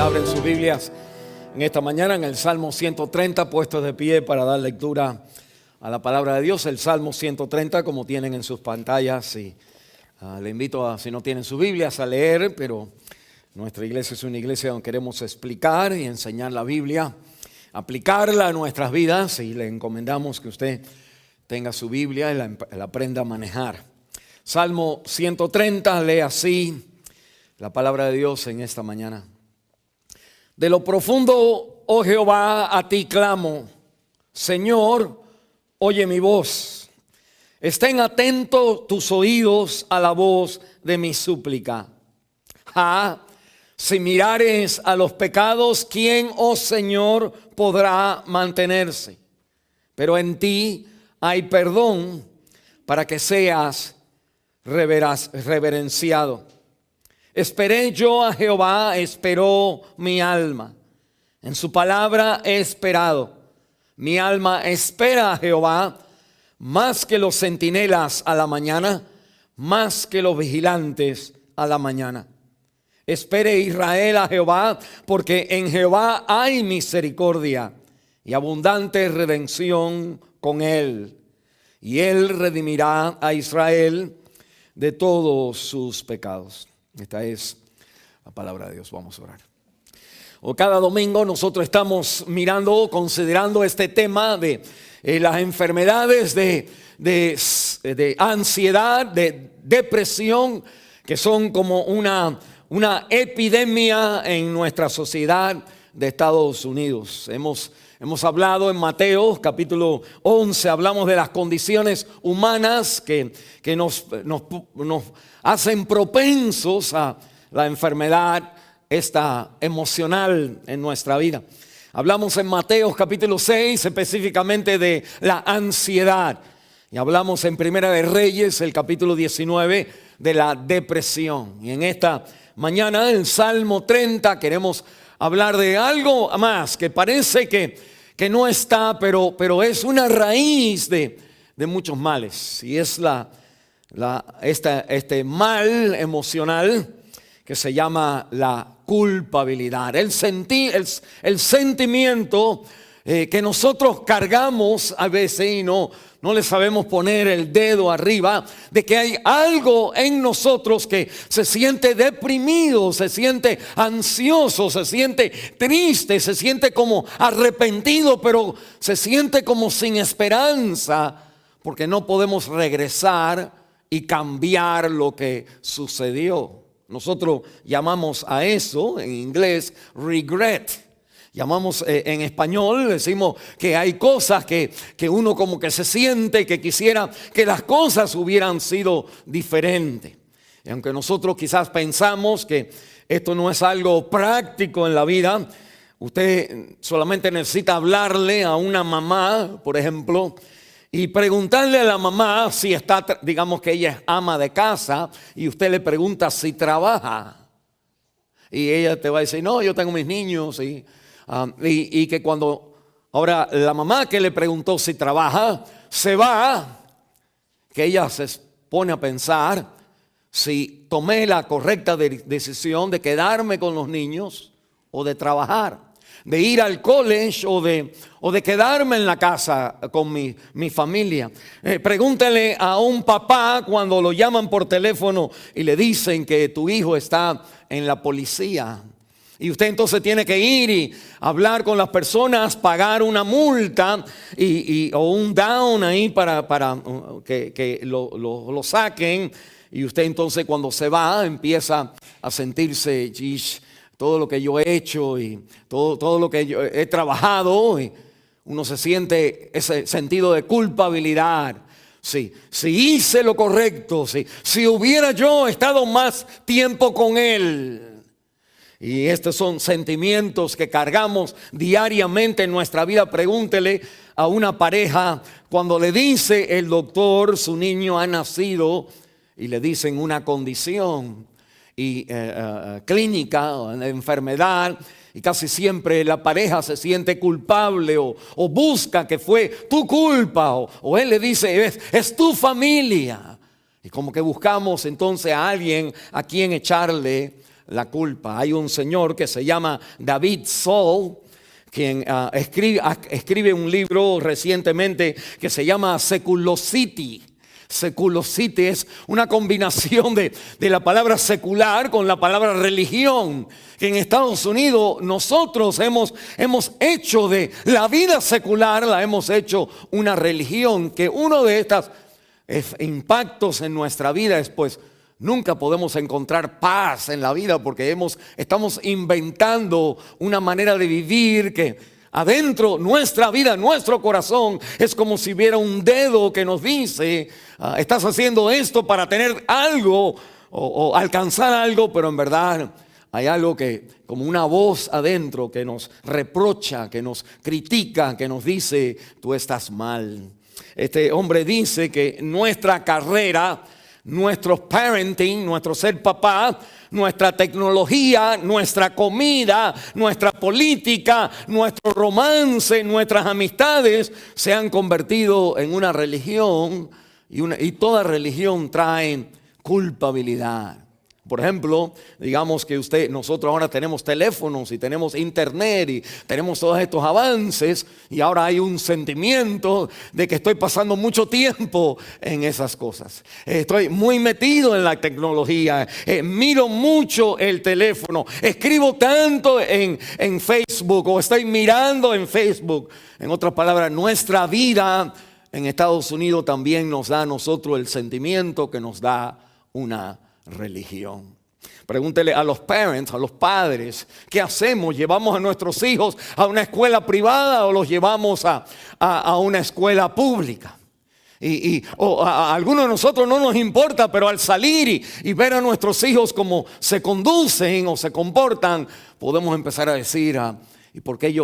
Abren sus Biblias en esta mañana en el Salmo 130, puestos de pie para dar lectura a la palabra de Dios. El Salmo 130, como tienen en sus pantallas, y le invito a, si no tienen sus Biblias, a leer, pero nuestra iglesia es una iglesia donde queremos explicar y enseñar la Biblia, aplicarla a nuestras vidas, y le encomendamos que usted tenga su Biblia y la aprenda a manejar. Salmo 130, lee así la palabra de Dios en esta mañana. De lo profundo, oh Jehová, a ti clamo. Señor, oye mi voz. Estén atentos tus oídos a la voz de mi súplica. Si mirares a los pecados, ¿quién, oh Señor, podrá mantenerse? Pero en ti hay perdón para que seas reverenciado. Esperé yo a Jehová, esperó mi alma. En su palabra he esperado. Mi alma espera a Jehová, más que los centinelas a la mañana, más que los vigilantes a la mañana. Espere Israel a Jehová, porque en Jehová hay misericordia y abundante redención con él. Y él redimirá a Israel de todos sus pecados. Esta es la palabra de Dios. Vamos a orar. Cada domingo nosotros estamos mirando, considerando este tema de las enfermedades de ansiedad, de depresión, que son como una epidemia en nuestra sociedad de Estados Unidos. Hemos hablado en Mateo capítulo 11, hablamos de las condiciones humanas que nos hacen propensos a la enfermedad esta emocional en nuestra vida. Hablamos en Mateo capítulo 6 específicamente de la ansiedad. Y hablamos en Primera de Reyes, el capítulo 19, de la depresión. Y en esta mañana, en Salmo 30, queremos hablar de algo más que parece que no está, pero es una raíz de muchos males. Y es este mal emocional que se llama la culpabilidad. El sentimiento que nosotros cargamos a veces y no le sabemos poner el dedo arriba, de que hay algo en nosotros que se siente deprimido, se siente ansioso, se siente triste, se siente como arrepentido, pero se siente como sin esperanza, porque no podemos regresar y cambiar lo que sucedió. Nosotros llamamos a eso en inglés regret. Llamamos en español, decimos que hay cosas que uno como que se siente que quisiera que las cosas hubieran sido diferentes. Y aunque nosotros quizás pensamos que esto no es algo práctico en la vida, usted solamente necesita hablarle a una mamá, por ejemplo, y preguntarle a la mamá si está, digamos que ella es ama de casa, y usted le pregunta si trabaja. Y ella te va a decir, no, yo tengo mis niños, y que cuando ahora la mamá que le preguntó si trabaja se va, que ella se pone a pensar si tomé la correcta decisión de quedarme con los niños o de trabajar, de ir al college o de quedarme en la casa con mi familia. Pregúntale a un papá cuando lo llaman por teléfono y le dicen que tu hijo está en la policía. Y usted entonces tiene que ir y hablar con las personas, pagar una multa o un down ahí para que lo saquen. Y usted entonces cuando se va empieza a sentirse, todo lo que yo he hecho y todo lo que yo he trabajado. Y uno se siente ese sentido de culpabilidad. Si hice lo correcto, si hubiera yo estado más tiempo con él. Y estos son sentimientos que cargamos diariamente en nuestra vida. Pregúntele a una pareja cuando le dice el doctor su niño ha nacido y le dicen una condición clínica, enfermedad, y casi siempre la pareja se siente culpable o busca que fue tu culpa o él le dice es tu familia. Y como que buscamos entonces a alguien a quien echarle la culpa. Hay un señor que se llama David Soul, quien escribe un libro recientemente que se llama Seculosity. Seculosity es una combinación de la palabra secular con la palabra religión. En Estados Unidos nosotros hemos hecho de la vida secular, la hemos hecho una religión, que uno de estos impactos en nuestra vida es pues nunca podemos encontrar paz en la vida porque estamos inventando una manera de vivir que adentro nuestra vida, nuestro corazón, es como si hubiera un dedo que nos dice, estás haciendo esto para tener algo o alcanzar algo, pero en verdad hay algo que, como una voz adentro que nos reprocha, que nos critica, que nos dice, tú estás mal. Este hombre dice que nuestra carrera, nuestro parenting, nuestro ser papá, nuestra tecnología, nuestra comida, nuestra política, nuestro romance, nuestras amistades se han convertido en una religión y toda religión trae culpabilidad. Por ejemplo, digamos que nosotros ahora tenemos teléfonos y tenemos internet y tenemos todos estos avances y ahora hay un sentimiento de que estoy pasando mucho tiempo en esas cosas. Estoy muy metido en la tecnología, miro mucho el teléfono, escribo tanto en Facebook o estoy mirando en Facebook. En otras palabras, nuestra vida en Estados Unidos también nos da a nosotros el sentimiento que nos da una religión. Pregúntele a los parents, a los padres, ¿qué hacemos? ¿Llevamos a nuestros hijos a una escuela privada o los llevamos a una escuela pública? O a algunos de nosotros no nos importa, pero al salir y ver a nuestros hijos cómo se conducen o se comportan, podemos empezar a decir, ¿y por qué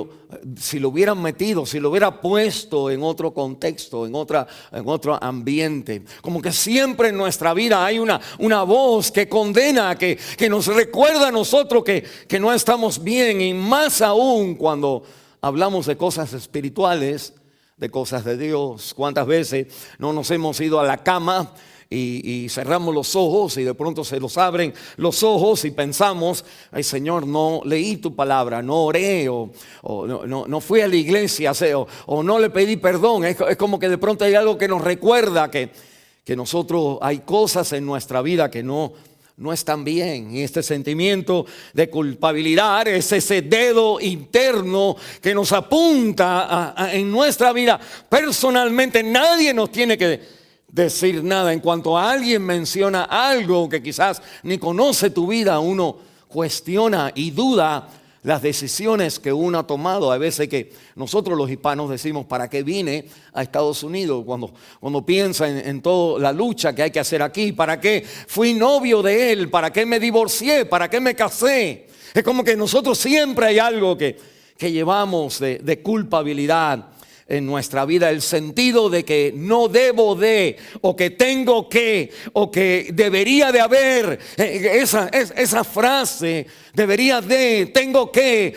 si lo hubieran metido, si lo hubiera puesto en otro contexto, en otro ambiente? Como que siempre en nuestra vida hay una voz que condena, que nos recuerda a nosotros que no estamos bien, y más aún cuando hablamos de cosas espirituales, de cosas de Dios. ¿Cuántas veces no nos hemos ido a la cama y cerramos los ojos y de pronto se nos abren los ojos y pensamos, ay Señor, no leí tu palabra, no oré o no fui a la iglesia o no le pedí perdón? Es como que de pronto hay algo que nos recuerda que nosotros hay cosas en nuestra vida que no están bien, y este sentimiento de culpabilidad es ese dedo interno que nos apunta en nuestra vida. Personalmente nadie nos tiene que decir nada. En cuanto a alguien menciona algo que quizás ni conoce tu vida, uno cuestiona y duda las decisiones que uno ha tomado. A veces que nosotros los hispanos decimos, ¿para qué vine a Estados Unidos? Cuando piensa en toda la lucha que hay que hacer aquí, ¿para qué fui novio de él? ¿Para qué me divorcié? ¿Para qué me casé? Es como que nosotros siempre hay algo que llevamos de culpabilidad en nuestra vida, el sentido de que no debo de, o que tengo que, o que debería de haber, esa frase, debería de, tengo que,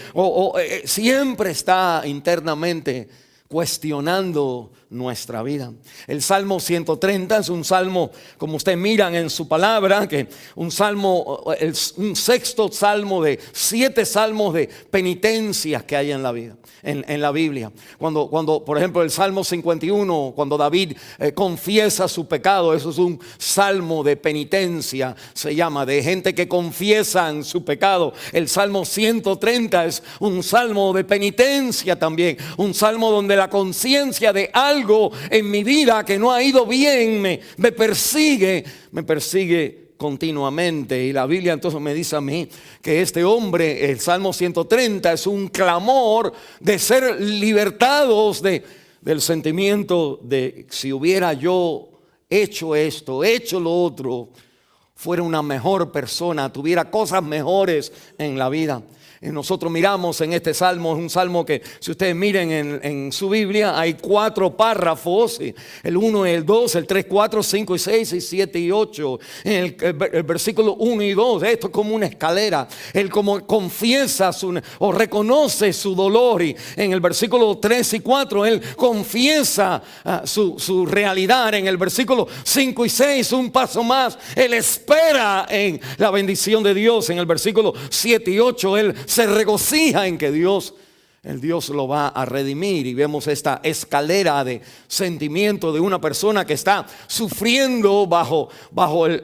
siempre está internamente cuestionando nuestra vida. El Salmo 130 es un salmo, como ustedes miran en su palabra, que un sexto salmo de 7 salmos de penitencias que hay en la vida, en la Biblia. Cuando por ejemplo el Salmo 51, cuando David confiesa su pecado, eso es un salmo de penitencia, se llama, de gente que confiesan su pecado. El Salmo 130 es un salmo de penitencia también, un salmo donde la conciencia de algo en mi vida que no ha ido bien me persigue continuamente. Y la Biblia entonces me dice a mí que este hombre, el Salmo 130, es un clamor de ser libertados del sentimiento de si hubiera yo hecho esto, hecho lo otro, fuera una mejor persona, tuviera cosas mejores en la vida. Y nosotros miramos en este salmo, es un salmo que si ustedes miren en su Biblia hay 4 párrafos, el 1 y el 2, el 3, 4, 5 y 6 y 7 y 8, en el versículo 1 y 2, esto es como una escalera, él como confiesa o reconoce su dolor, y en el versículo 3 y 4 él confiesa su realidad, en el versículo 5 y 6 un paso más, él espera espera en la bendición de Dios. En el versículo 7 y 8, él se regocija en que Dios lo va a redimir. Y vemos esta escalera de sentimiento de una persona que está sufriendo bajo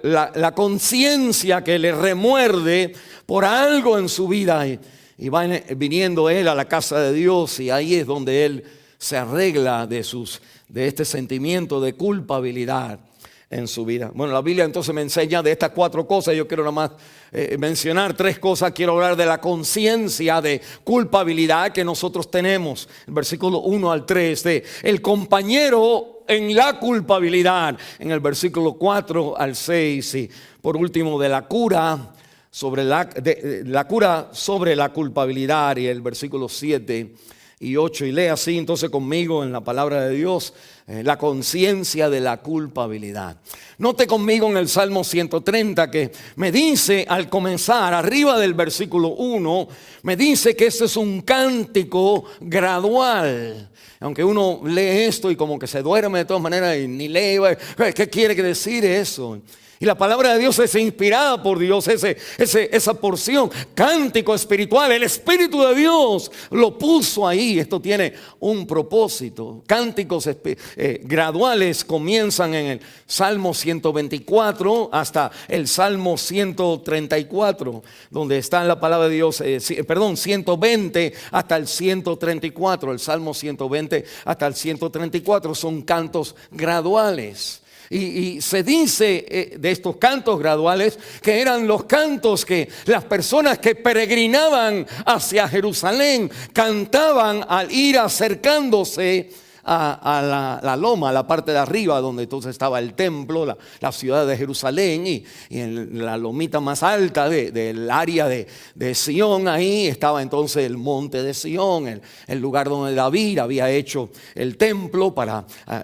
la conciencia que le remuerde por algo en su vida. Y va viniendo él a la casa de Dios, y ahí es donde él se arregla de este sentimiento de culpabilidad en su vida. Bueno, la Biblia entonces me enseña de estas 4 cosas. Yo quiero nada más mencionar 3 cosas. Quiero hablar de la conciencia de culpabilidad que nosotros tenemos. El versículo 1 al 3, de el compañero en la culpabilidad, en el versículo 4 al 6, y por último de la cura sobre la cura sobre la culpabilidad, y el versículo 7 y 8, y lee así entonces conmigo en la palabra de Dios, la conciencia de la culpabilidad. Note conmigo en el Salmo 130 que me dice al comenzar, arriba del versículo 1, me dice que este es un cántico gradual. Aunque uno lee esto y como que se duerme de todas maneras y ni lee, ¿qué quiere decir eso? Y la palabra de Dios es inspirada por Dios, esa porción, cántico espiritual. El Espíritu de Dios lo puso ahí. Esto tiene un propósito. Cánticos graduales comienzan en el Salmo 124 hasta el Salmo 134, donde está la palabra de Dios, 120 hasta el 134. El Salmo 120 hasta el 134 son cantos graduales. Y se dice de estos cantos graduales que eran los cantos que las personas que peregrinaban hacia Jerusalén cantaban al ir acercándose a la loma, a la parte de arriba donde entonces estaba el templo, la ciudad de Jerusalén, y en la lomita más alta del área de Sión, ahí estaba entonces el monte de Sión, el lugar donde David había hecho el templo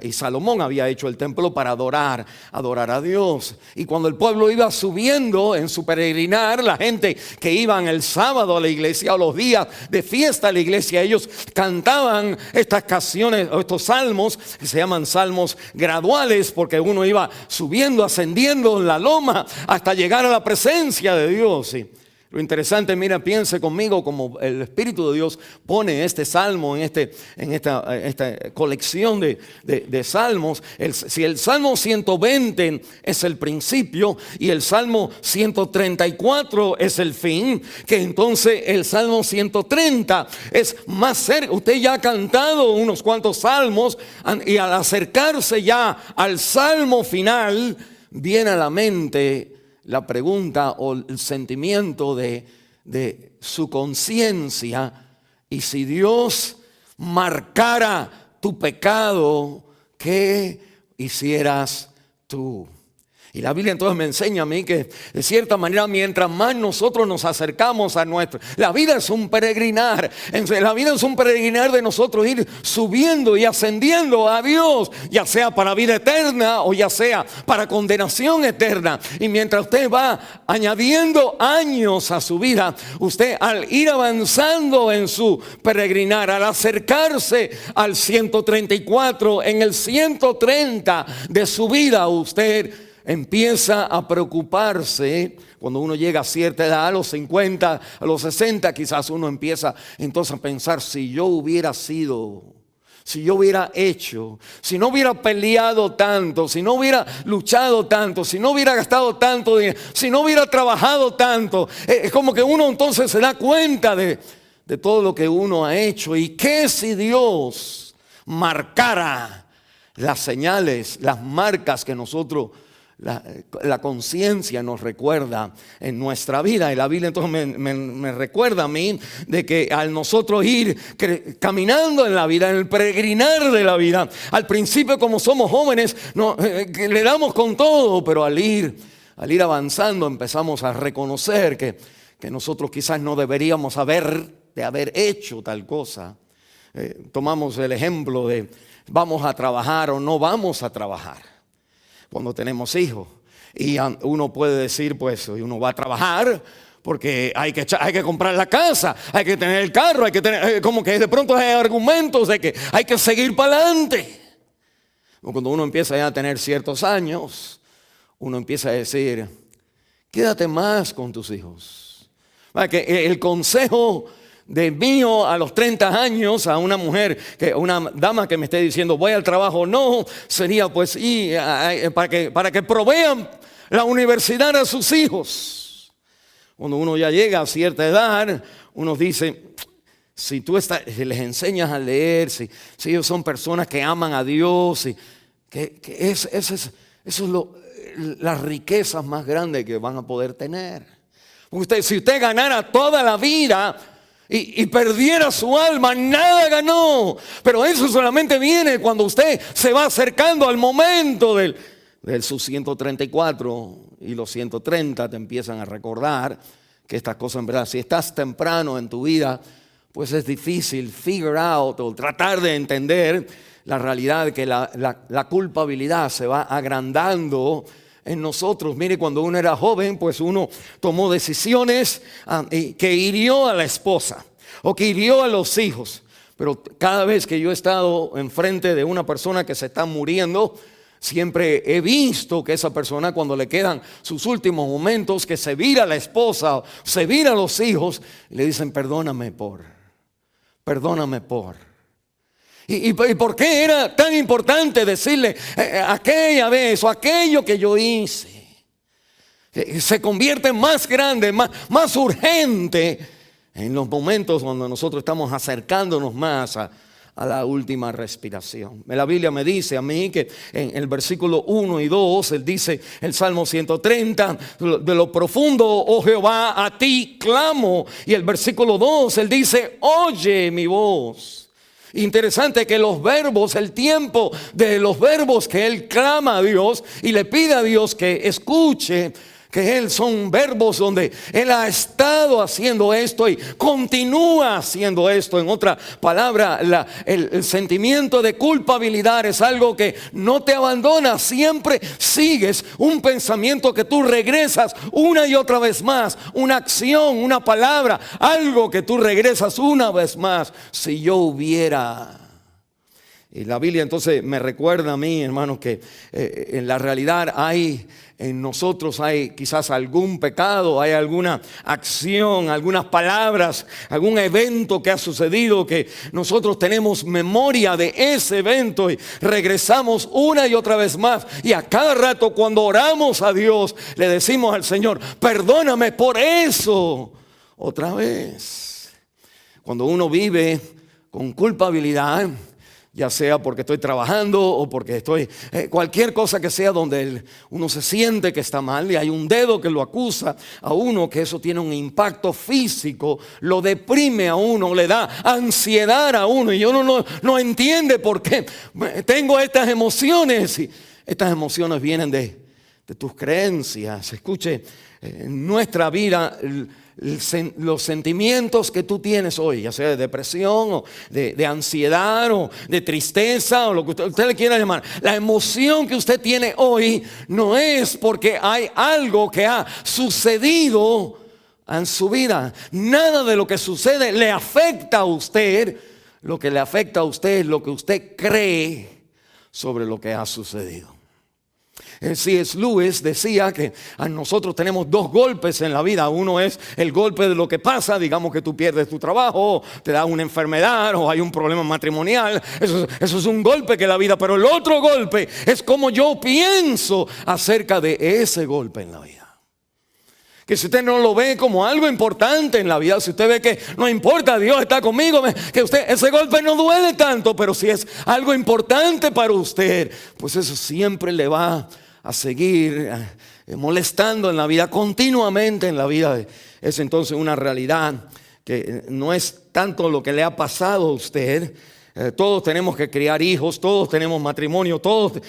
y Salomón había hecho el templo para adorar a Dios. Y cuando el pueblo iba subiendo en su peregrinar, la gente que iban el sábado a la iglesia o los días de fiesta a la iglesia, ellos cantaban estas canciones, estos salmos que se llaman salmos graduales, porque uno iba subiendo, ascendiendo en la loma hasta llegar a la presencia de Dios. Y lo interesante, mira, piense conmigo como el Espíritu de Dios pone este salmo en esta colección de salmos. Si el Salmo 120 es el principio y el Salmo 134 es el fin, que entonces el Salmo 130 es más cerca. Usted ya ha cantado unos cuantos salmos y al acercarse ya al salmo final viene a la mente la pregunta o el sentimiento de su conciencia. Y si Dios marcara tu pecado, ¿qué hicieras tú? Y la Biblia entonces me enseña a mí que de cierta manera mientras más nosotros nos acercamos a la vida es un peregrinar. La vida es un peregrinar de nosotros ir subiendo y ascendiendo a Dios, ya sea para vida eterna o ya sea para condenación eterna. Y mientras usted va añadiendo años a su vida, usted al ir avanzando en su peregrinar, al acercarse al 134, en el 130 de su vida, usted empieza a preocuparse. Cuando uno llega a cierta edad, a los 50, a los 60, quizás uno empieza entonces a pensar: si yo hubiera sido, si yo hubiera hecho, si no hubiera peleado tanto, si no hubiera luchado tanto, si no hubiera gastado tanto dinero, si no hubiera trabajado tanto. Es como que uno entonces se da cuenta de todo lo que uno ha hecho. ¿Y qué si Dios marcara las señales, las marcas que nosotros, la conciencia nos recuerda en nuestra vida? Y la Biblia entonces me recuerda a mí de que al nosotros ir caminando en la vida, en el peregrinar de la vida, al principio como somos jóvenes le damos con todo, pero al ir avanzando empezamos a reconocer que nosotros quizás no deberíamos haber hecho tal cosa. Tomamos el ejemplo de vamos a trabajar o no vamos a trabajar. Cuando tenemos hijos, y uno puede decir, pues uno va a trabajar porque hay que comprar la casa, hay que tener el carro, hay que tener, como que de pronto hay argumentos de que hay que seguir para adelante. Cuando uno empieza ya a tener ciertos años, uno empieza a decir: Quédate más con tus hijos. Que el consejo de mío a los 30 años a una mujer, una dama que me esté diciendo voy al trabajo, no, sería pues para que provean la universidad a sus hijos. Cuando uno ya llega a cierta edad, uno dice, si les enseñas a leer, si ellos son personas que aman a Dios, eso es las riquezas más grandes que van a poder tener. Si usted ganara toda la vida y perdiera su alma, nada ganó. Pero eso solamente viene cuando usted se va acercando al momento de sus 134 y los 130 te empiezan a recordar que estas cosas en verdad, si estás temprano en tu vida, pues es difícil figure out o tratar de entender la realidad de que la culpabilidad se va agrandando en nosotros. Mire, cuando uno era joven, pues uno tomó decisiones que hirió a la esposa o que hirió a los hijos. Pero cada vez que yo he estado enfrente de una persona que se está muriendo, siempre he visto que esa persona, cuando le quedan sus últimos momentos, que se vira a la esposa, se vira a los hijos y le dicen perdóname por. ¿Y por qué era tan importante decirle aquella vez o aquello que yo hice? Se convierte más grande, más urgente en los momentos cuando nosotros estamos acercándonos más a la última respiración. La Biblia me dice a mí que en el versículo 1 y 2, él dice, el Salmo 130, de lo profundo, oh Jehová, a ti clamo. Y el versículo 2, él dice, oye mi voz. Interesante que los verbos, el tiempo de los verbos que él clama a Dios y le pide a Dios que escuche, que él son verbos donde él ha estado haciendo esto y continúa haciendo esto. En otra palabra, el sentimiento de culpabilidad es algo que no te abandona. Siempre sigues un pensamiento que tú regresas una y otra vez más. Una acción, una palabra, algo que tú regresas una vez más. Si yo hubiera... Y la Biblia entonces me recuerda a mí, hermanos, que en la realidad en nosotros hay quizás algún pecado, hay alguna acción, algunas palabras, algún evento que ha sucedido que nosotros tenemos memoria de ese evento y regresamos una y otra vez más. Y a cada rato cuando oramos a Dios le decimos al Señor, perdóname por eso otra vez. Cuando uno vive con culpabilidad, ya sea porque estoy trabajando o porque estoy, cualquier cosa que sea donde uno se siente que está mal y hay un dedo que lo acusa a uno, que eso tiene un impacto físico, lo deprime a uno, le da ansiedad a uno y uno no entiende por qué tengo estas emociones. Y estas emociones vienen de tus creencias. Escuche, en nuestra vida los sentimientos que tú tienes hoy, ya sea de depresión o de ansiedad o de tristeza o lo que usted le quiera llamar, la emoción que usted tiene hoy no es porque hay algo que ha sucedido en su vida. Nada de lo que sucede le afecta a usted. Lo que le afecta a usted es lo que usted cree sobre lo que ha sucedido. C.S. Lewis decía que nosotros tenemos dos golpes en la vida. Uno es el golpe de lo que pasa, digamos que tú pierdes tu trabajo, te da una enfermedad o hay un problema matrimonial. Eso es un golpe que es la vida. Pero el otro golpe es como yo pienso acerca de ese golpe en la vida. Que si usted no lo ve como algo importante en la vida, si usted ve que no importa, Dios está conmigo, que ese golpe no duele tanto, pero si es algo importante para usted, pues eso siempre le va a seguir molestando en la vida, continuamente en la vida. Es entonces una realidad que no es tanto lo que le ha pasado a usted. Todos tenemos que criar hijos, todos tenemos matrimonio, todos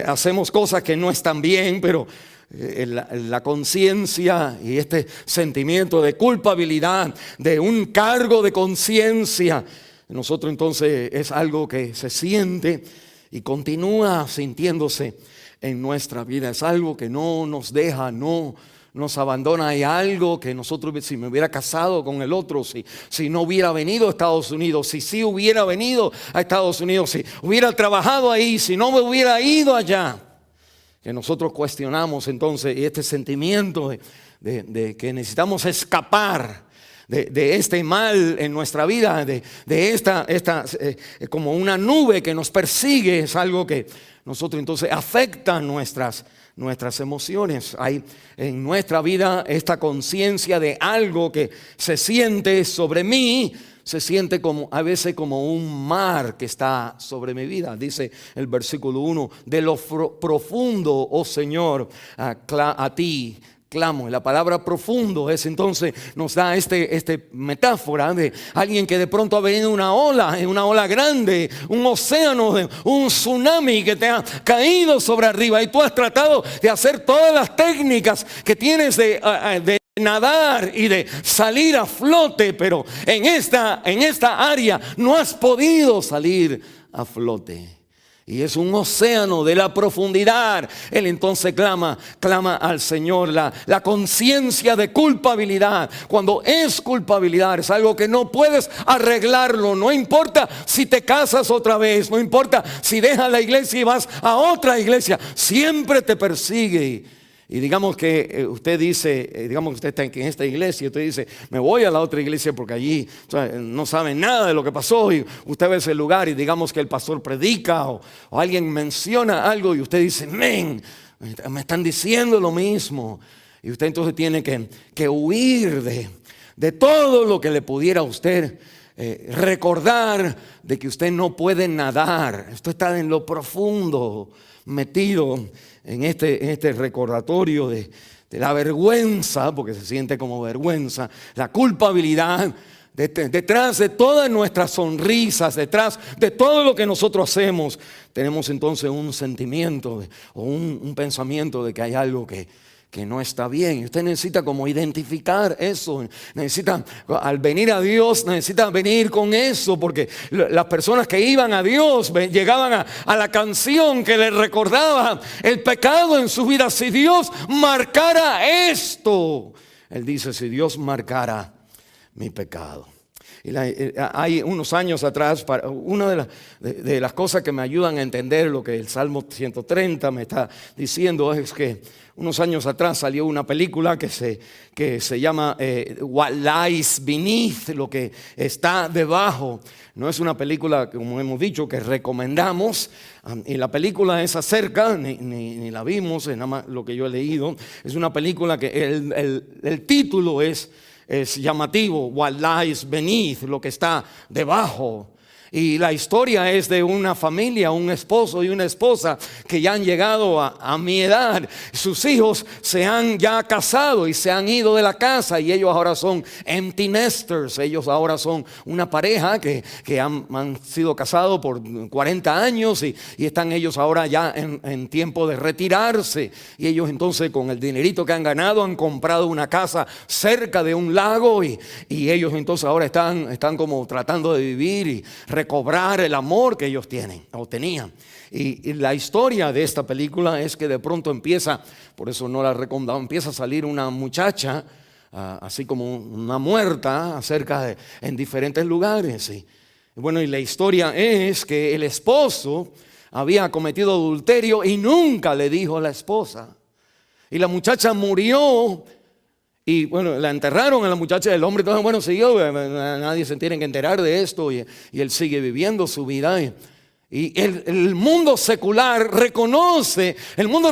hacemos cosas que no están bien, pero la conciencia y este sentimiento de culpabilidad, de un cargo de conciencia, nosotros entonces es algo que se siente y continúa sintiéndose en nuestra vida. Es algo que no nos deja, no nos abandona. Hay algo que nosotros, si me hubiera casado con el otro, si no hubiera venido a Estados Unidos, si sí hubiera venido a Estados Unidos, si hubiera trabajado ahí, si no me hubiera ido allá, que nosotros cuestionamos entonces este sentimiento de que necesitamos escapar de este mal en nuestra vida, de esta como una nube que nos persigue. Es algo que nosotros entonces afecta nuestras emociones. Hay en nuestra vida esta conciencia de algo que se siente sobre mí, se siente como a veces como un mar que está sobre mi vida. Dice el versículo 1: de lo profundo, oh Señor, a ti clamo. La palabra profundo es entonces, nos da este metáfora de alguien que de pronto ha venido una ola grande, un océano, un tsunami que te ha caído sobre arriba, y tú has tratado de hacer todas las técnicas que tienes de nadar y de salir a flote, pero en esta área no has podido salir a flote. Y es un océano de la profundidad. Él entonces clama al Señor. La conciencia de culpabilidad, cuando es culpabilidad, es algo que no puedes arreglarlo. No importa si te casas otra vez, no importa si dejas la iglesia y vas a otra iglesia, siempre te persigue. Y digamos que usted dice, digamos que usted está en esta iglesia y usted dice, me voy a la otra iglesia porque allí no saben nada de lo que pasó, y usted ve ese lugar y digamos que el pastor predica o alguien menciona algo y usted dice, me están diciendo lo mismo. Y usted entonces tiene que huir de todo lo que le pudiera a usted recordar de que usted no puede nadar. Usted está en lo profundo, metido en este recordatorio de la vergüenza, porque se siente como vergüenza, la culpabilidad, detrás de todas nuestras sonrisas, detrás de todo lo que nosotros hacemos, tenemos entonces un sentimiento o un pensamiento de que hay algo que no está bien. Y usted necesita como identificar eso. Necesita, al venir a Dios, necesita venir con eso, porque las personas que iban a Dios llegaban a la canción que les recordaba el pecado en su vida. Si Dios marcara esto, Él dice, si Dios marcara mi pecado. Hay unos años atrás, una de las cosas que me ayudan a entender lo que el Salmo 130 me está diciendo es que unos años atrás salió una película que se llama What Lies Beneath, lo que está debajo. No es una película, como hemos dicho, que recomendamos. Y la película es acerca, ni la vimos, es nada más lo que yo he leído. Es una película que el título es llamativo, What Lies Beneath, lo que está debajo. Y la historia es de una familia, un esposo y una esposa que ya han llegado a mi edad. Sus hijos se han ya casado y se han ido de la casa, y ellos ahora son empty nesters. Ellos ahora son una pareja que han sido casados por 40 años y están ellos ahora ya en tiempo de retirarse. Y ellos entonces, con el dinerito que han ganado, han comprado una casa cerca de un lago, y ellos entonces ahora están como tratando de vivir y recobrar el amor que ellos tienen o tenían. Y la historia de esta película es que de pronto empieza, por eso no la recomendaba, empieza a salir una muchacha, así como una muerta, en diferentes lugares. Y bueno, y la historia es que el esposo había cometido adulterio y nunca le dijo a la esposa. Y la muchacha murió. Y bueno, la enterraron a la muchacha. El hombre entonces, bueno, siguió, nadie se tiene que enterar de esto, y él sigue viviendo su vida. Y el mundo secular reconoce, el mundo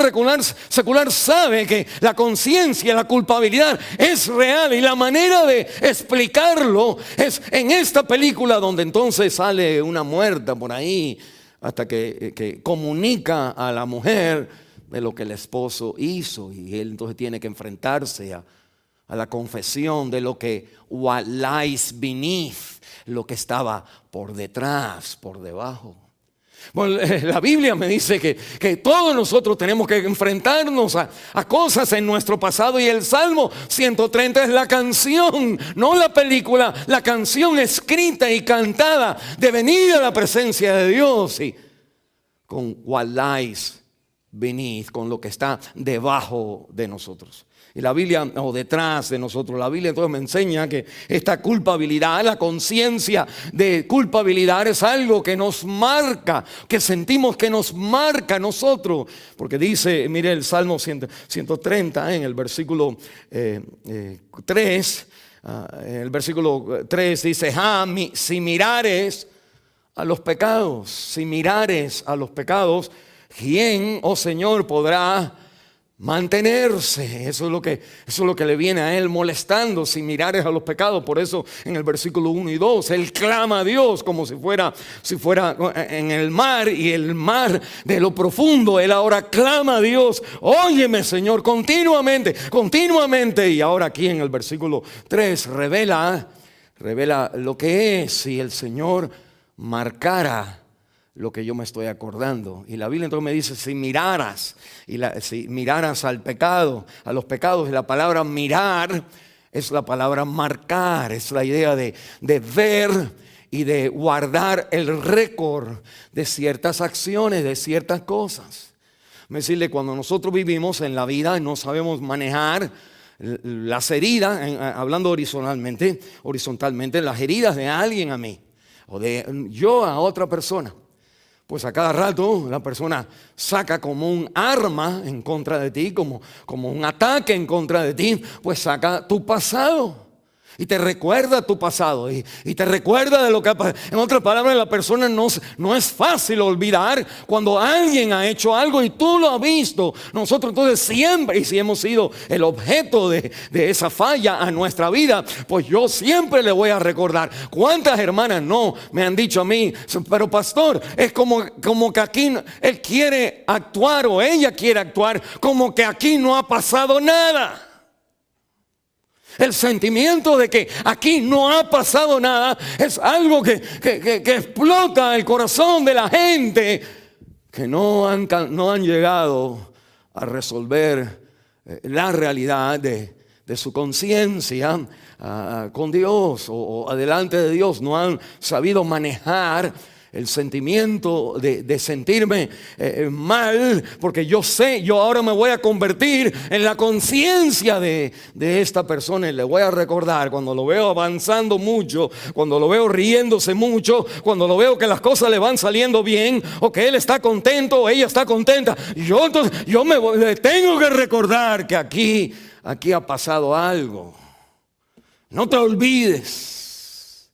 secular sabe que la conciencia, la culpabilidad es real, y la manera de explicarlo es en esta película, donde entonces sale una muerta por ahí, hasta que comunica a la mujer de lo que el esposo hizo, y él entonces tiene que enfrentarse a la confesión de lo que what lies beneath, lo que estaba por detrás, por debajo. Bueno, la Biblia me dice que todos nosotros tenemos que enfrentarnos a cosas en nuestro pasado, y el Salmo 130 es la canción, no la película, la canción escrita y cantada de venir a la presencia de Dios, y con what lies beneath, con lo que está debajo de nosotros. Y la Biblia, o detrás de nosotros, la Biblia entonces me enseña que esta culpabilidad, la conciencia de culpabilidad es algo que nos marca, que sentimos que nos marca a nosotros. Porque dice, mire el Salmo 130 en el versículo 3, el versículo 3 dice, si mirares a los pecados, si mirares a los pecados, ¿quién, oh Señor, podrá mantenerse? Eso es lo que le viene a él molestando, si mirares a los pecados. Por eso en el versículo 1 y 2 él clama a Dios como si fuera en el mar, y el mar de lo profundo, él ahora clama a Dios, óyeme Señor, continuamente. Y ahora aquí en el versículo 3 revela lo que es si el Señor marcara lo que yo me estoy acordando. Y la Biblia entonces me dice, si miraras al pecado, a los pecados, y la palabra mirar es la palabra marcar, es la idea de ver y de guardar el récord de ciertas acciones, de ciertas cosas. Decirle, cuando nosotros vivimos en la vida y no sabemos manejar las heridas, hablando horizontalmente, las heridas de alguien a mí, o de yo a otra persona, pues a cada rato la persona saca como un arma en contra de ti, como un ataque en contra de ti, pues saca tu pasado. Y te recuerda tu pasado y te recuerda de lo que ha pasado. En otras palabras, la persona no es fácil olvidar cuando alguien ha hecho algo y tú lo has visto. Nosotros entonces siempre, y si hemos sido el objeto de esa falla a nuestra vida, pues yo siempre le voy a recordar. ¿Cuántas hermanas no me han dicho a mí, pero pastor, es como que aquí él quiere actuar o ella quiere actuar como que aquí no ha pasado nada? El sentimiento de que aquí no ha pasado nada es algo que explota el corazón de la gente que no han llegado a resolver la realidad de su conciencia con Dios o delante de Dios. No han sabido manejar el sentimiento de sentirme mal, porque yo ahora me voy a convertir en la conciencia de esta persona, y le voy a recordar cuando lo veo avanzando mucho, cuando lo veo riéndose mucho, cuando lo veo que las cosas le van saliendo bien, o que él está contento o ella está contenta. Yo le tengo que recordar que aquí ha pasado algo. No te olvides.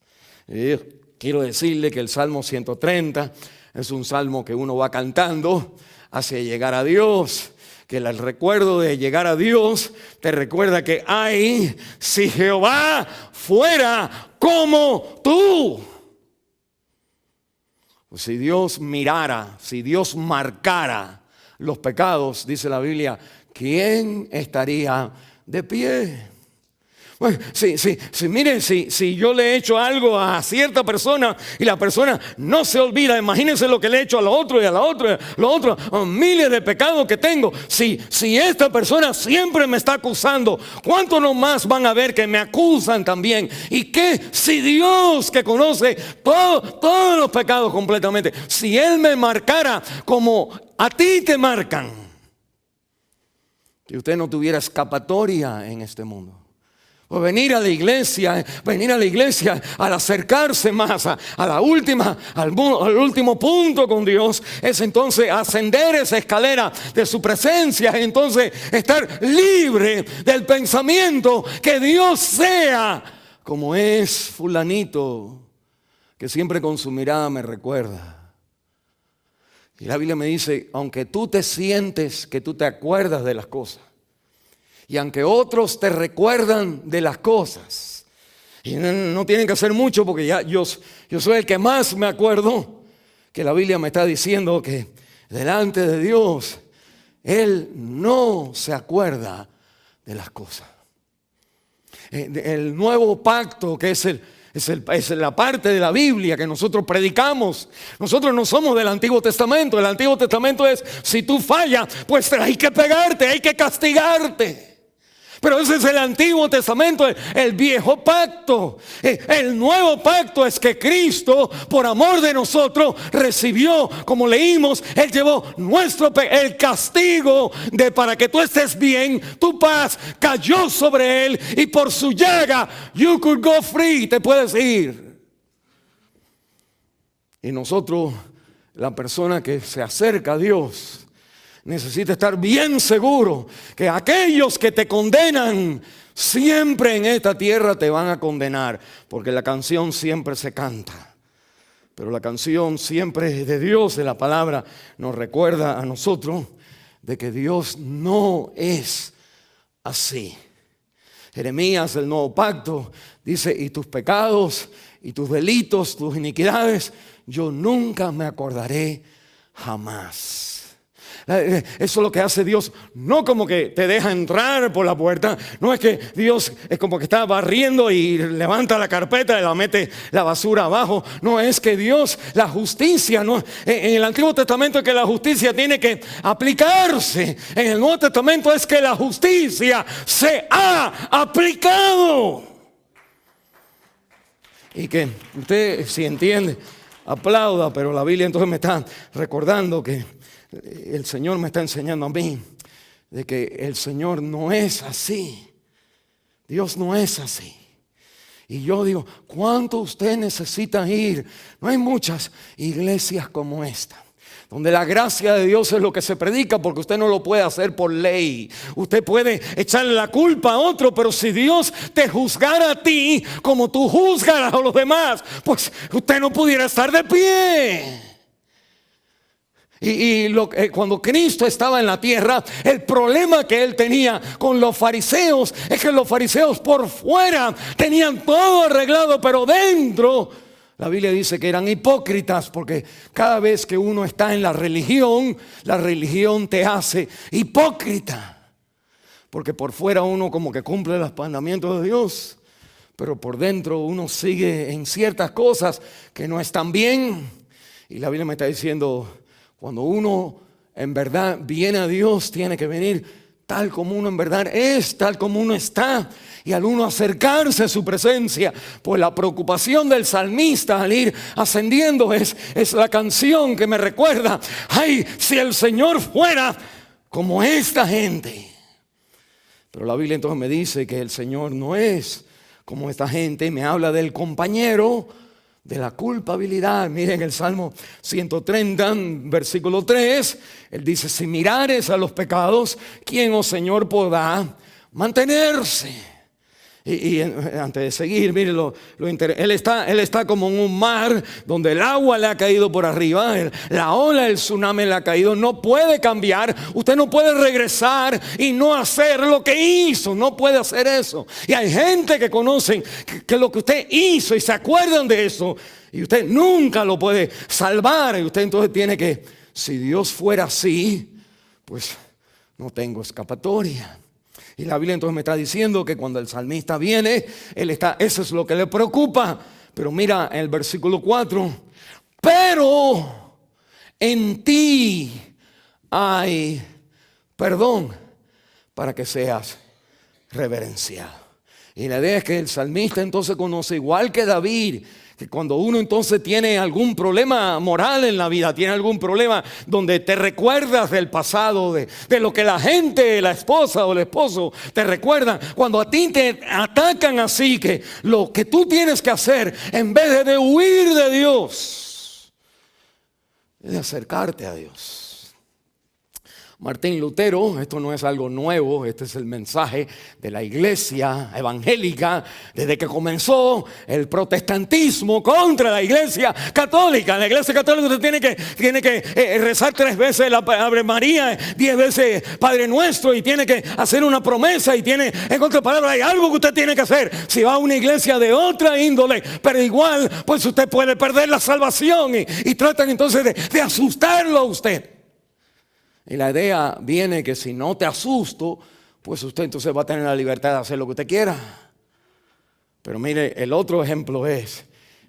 Quiero decirle que el Salmo 130 es un salmo que uno va cantando hacia llegar a Dios. Que el recuerdo de llegar a Dios te recuerda que ay, si Jehová fuera como tú. Si Dios mirara, si Dios marcara los pecados, dice la Biblia, ¿quién estaría de pie? Bueno, miren, si yo le he hecho algo a cierta persona y la persona no se olvida, imagínense lo que le he hecho a lo otro y a la otra, miles de pecados que tengo. Si esta persona siempre me está acusando, ¿cuánto no más van a ver que me acusan también? ¿Y qué si Dios, que conoce todos los pecados completamente, si Él me marcara como a ti te marcan, que usted no tuviera escapatoria en este mundo? O venir a la iglesia, al acercarse más al último punto con Dios, es entonces ascender esa escalera de su presencia, entonces estar libre del pensamiento que Dios sea como es fulanito, que siempre con su mirada me recuerda. Y la Biblia me dice, aunque tú te sientes que tú te acuerdas de las cosas, y aunque otros te recuerdan de las cosas, y no tienen que hacer mucho porque ya yo soy el que más me acuerdo, que la Biblia me está diciendo que delante de Dios Él no se acuerda de las cosas. El nuevo pacto, que es la parte de la Biblia que nosotros predicamos. Nosotros no somos del Antiguo Testamento. El Antiguo Testamento es, si tú fallas, pues hay que pegarte, hay que castigarte. Pero ese es el Antiguo Testamento, el viejo pacto. El nuevo pacto es que Cristo, por amor de nosotros, recibió, como leímos, Él llevó el castigo para que tú estés bien. Tu paz cayó sobre Él y por su llaga, you could go free, te puedes ir. Y nosotros, la persona que se acerca a Dios, necesita estar bien seguro que aquellos que te condenan siempre en esta tierra te van a condenar, porque la canción siempre se canta, pero la canción siempre de Dios, de la palabra, nos recuerda a nosotros de que Dios no es así. Jeremías, el nuevo pacto, dice: y tus pecados y tus delitos, tus iniquidades, yo nunca me acordaré jamás. Eso es lo que hace Dios. No como que te deja entrar por la puerta. No es que Dios es como que está barriendo y levanta la carpeta y la mete la basura abajo. No, es que Dios, la justicia, no, en el Antiguo Testamento es que la justicia tiene que aplicarse. En el Nuevo Testamento es que la justicia se ha aplicado. Y que usted, si entiende, aplauda, pero la Biblia entonces me está recordando que el Señor me está enseñando a mí de que el Señor no es así. Dios no es así. Y yo digo, ¿cuánto usted necesita ir? No hay muchas iglesias como esta, donde la gracia de Dios es lo que se predica, porque usted no lo puede hacer por ley. Usted puede echarle la culpa a otro, pero si Dios te juzgara a ti como tú juzgas a los demás, pues usted no pudiera estar de pie. Cuando Cristo estaba en la tierra, el problema que Él tenía con los fariseos es que los fariseos por fuera tenían todo arreglado, pero dentro, la Biblia dice que eran hipócritas, porque cada vez que uno está en la religión te hace hipócrita. Porque por fuera uno como que cumple los mandamientos de Dios, pero por dentro uno sigue en ciertas cosas que no están bien. Y la Biblia me está diciendo: cuando uno en verdad viene a Dios, tiene que venir tal como uno en verdad es, tal como uno está. Y al uno acercarse a su presencia, pues la preocupación del salmista al ir ascendiendo es la canción que me recuerda: ay, si el Señor fuera como esta gente. Pero la Biblia entonces me dice que el Señor no es como esta gente. Me habla del compañero de la culpabilidad. Miren el Salmo 130, versículo 3. Él dice: si mirares a los pecados, ¿quién, oh Señor, podrá mantenerse? Y antes de seguir, miren él está como en un mar donde el agua le ha caído por arriba, la ola, el tsunami le ha caído. No puede cambiar. Usted no puede regresar y no hacer lo que hizo. No puede hacer eso. Y hay gente que conocen que lo que usted hizo y se acuerdan de eso, y usted nunca lo puede salvar. Y usted entonces tiene que, si Dios fuera así, pues no tengo escapatoria. Y la Biblia entonces me está diciendo que cuando el salmista viene, eso es lo que le preocupa. Pero mira el versículo 4: pero en ti hay perdón para que seas reverenciado. Y la idea es que el salmista entonces conoce, igual que David, que cuando uno entonces tiene algún problema moral en la vida, tiene algún problema donde te recuerdas del pasado, de lo que la gente, la esposa o el esposo te recuerdan, cuando a ti te atacan así, que lo que tú tienes que hacer, en vez de huir de Dios, es de acercarte a Dios. Martín Lutero, esto no es algo nuevo, este es el mensaje de la iglesia evangélica desde que comenzó el protestantismo contra la iglesia católica. La iglesia católica usted tiene que rezar 3 veces la Ave María, 10 veces Padre Nuestro, y tiene que hacer una promesa, y tiene, en otras palabras, hay algo que usted tiene que hacer. Si va a una iglesia de otra índole, pero igual, pues usted puede perder la salvación, y tratan entonces de asustarlo a usted. Y la idea viene que si no te asusto, pues usted entonces va a tener la libertad de hacer lo que usted quiera. Pero mire, el otro ejemplo es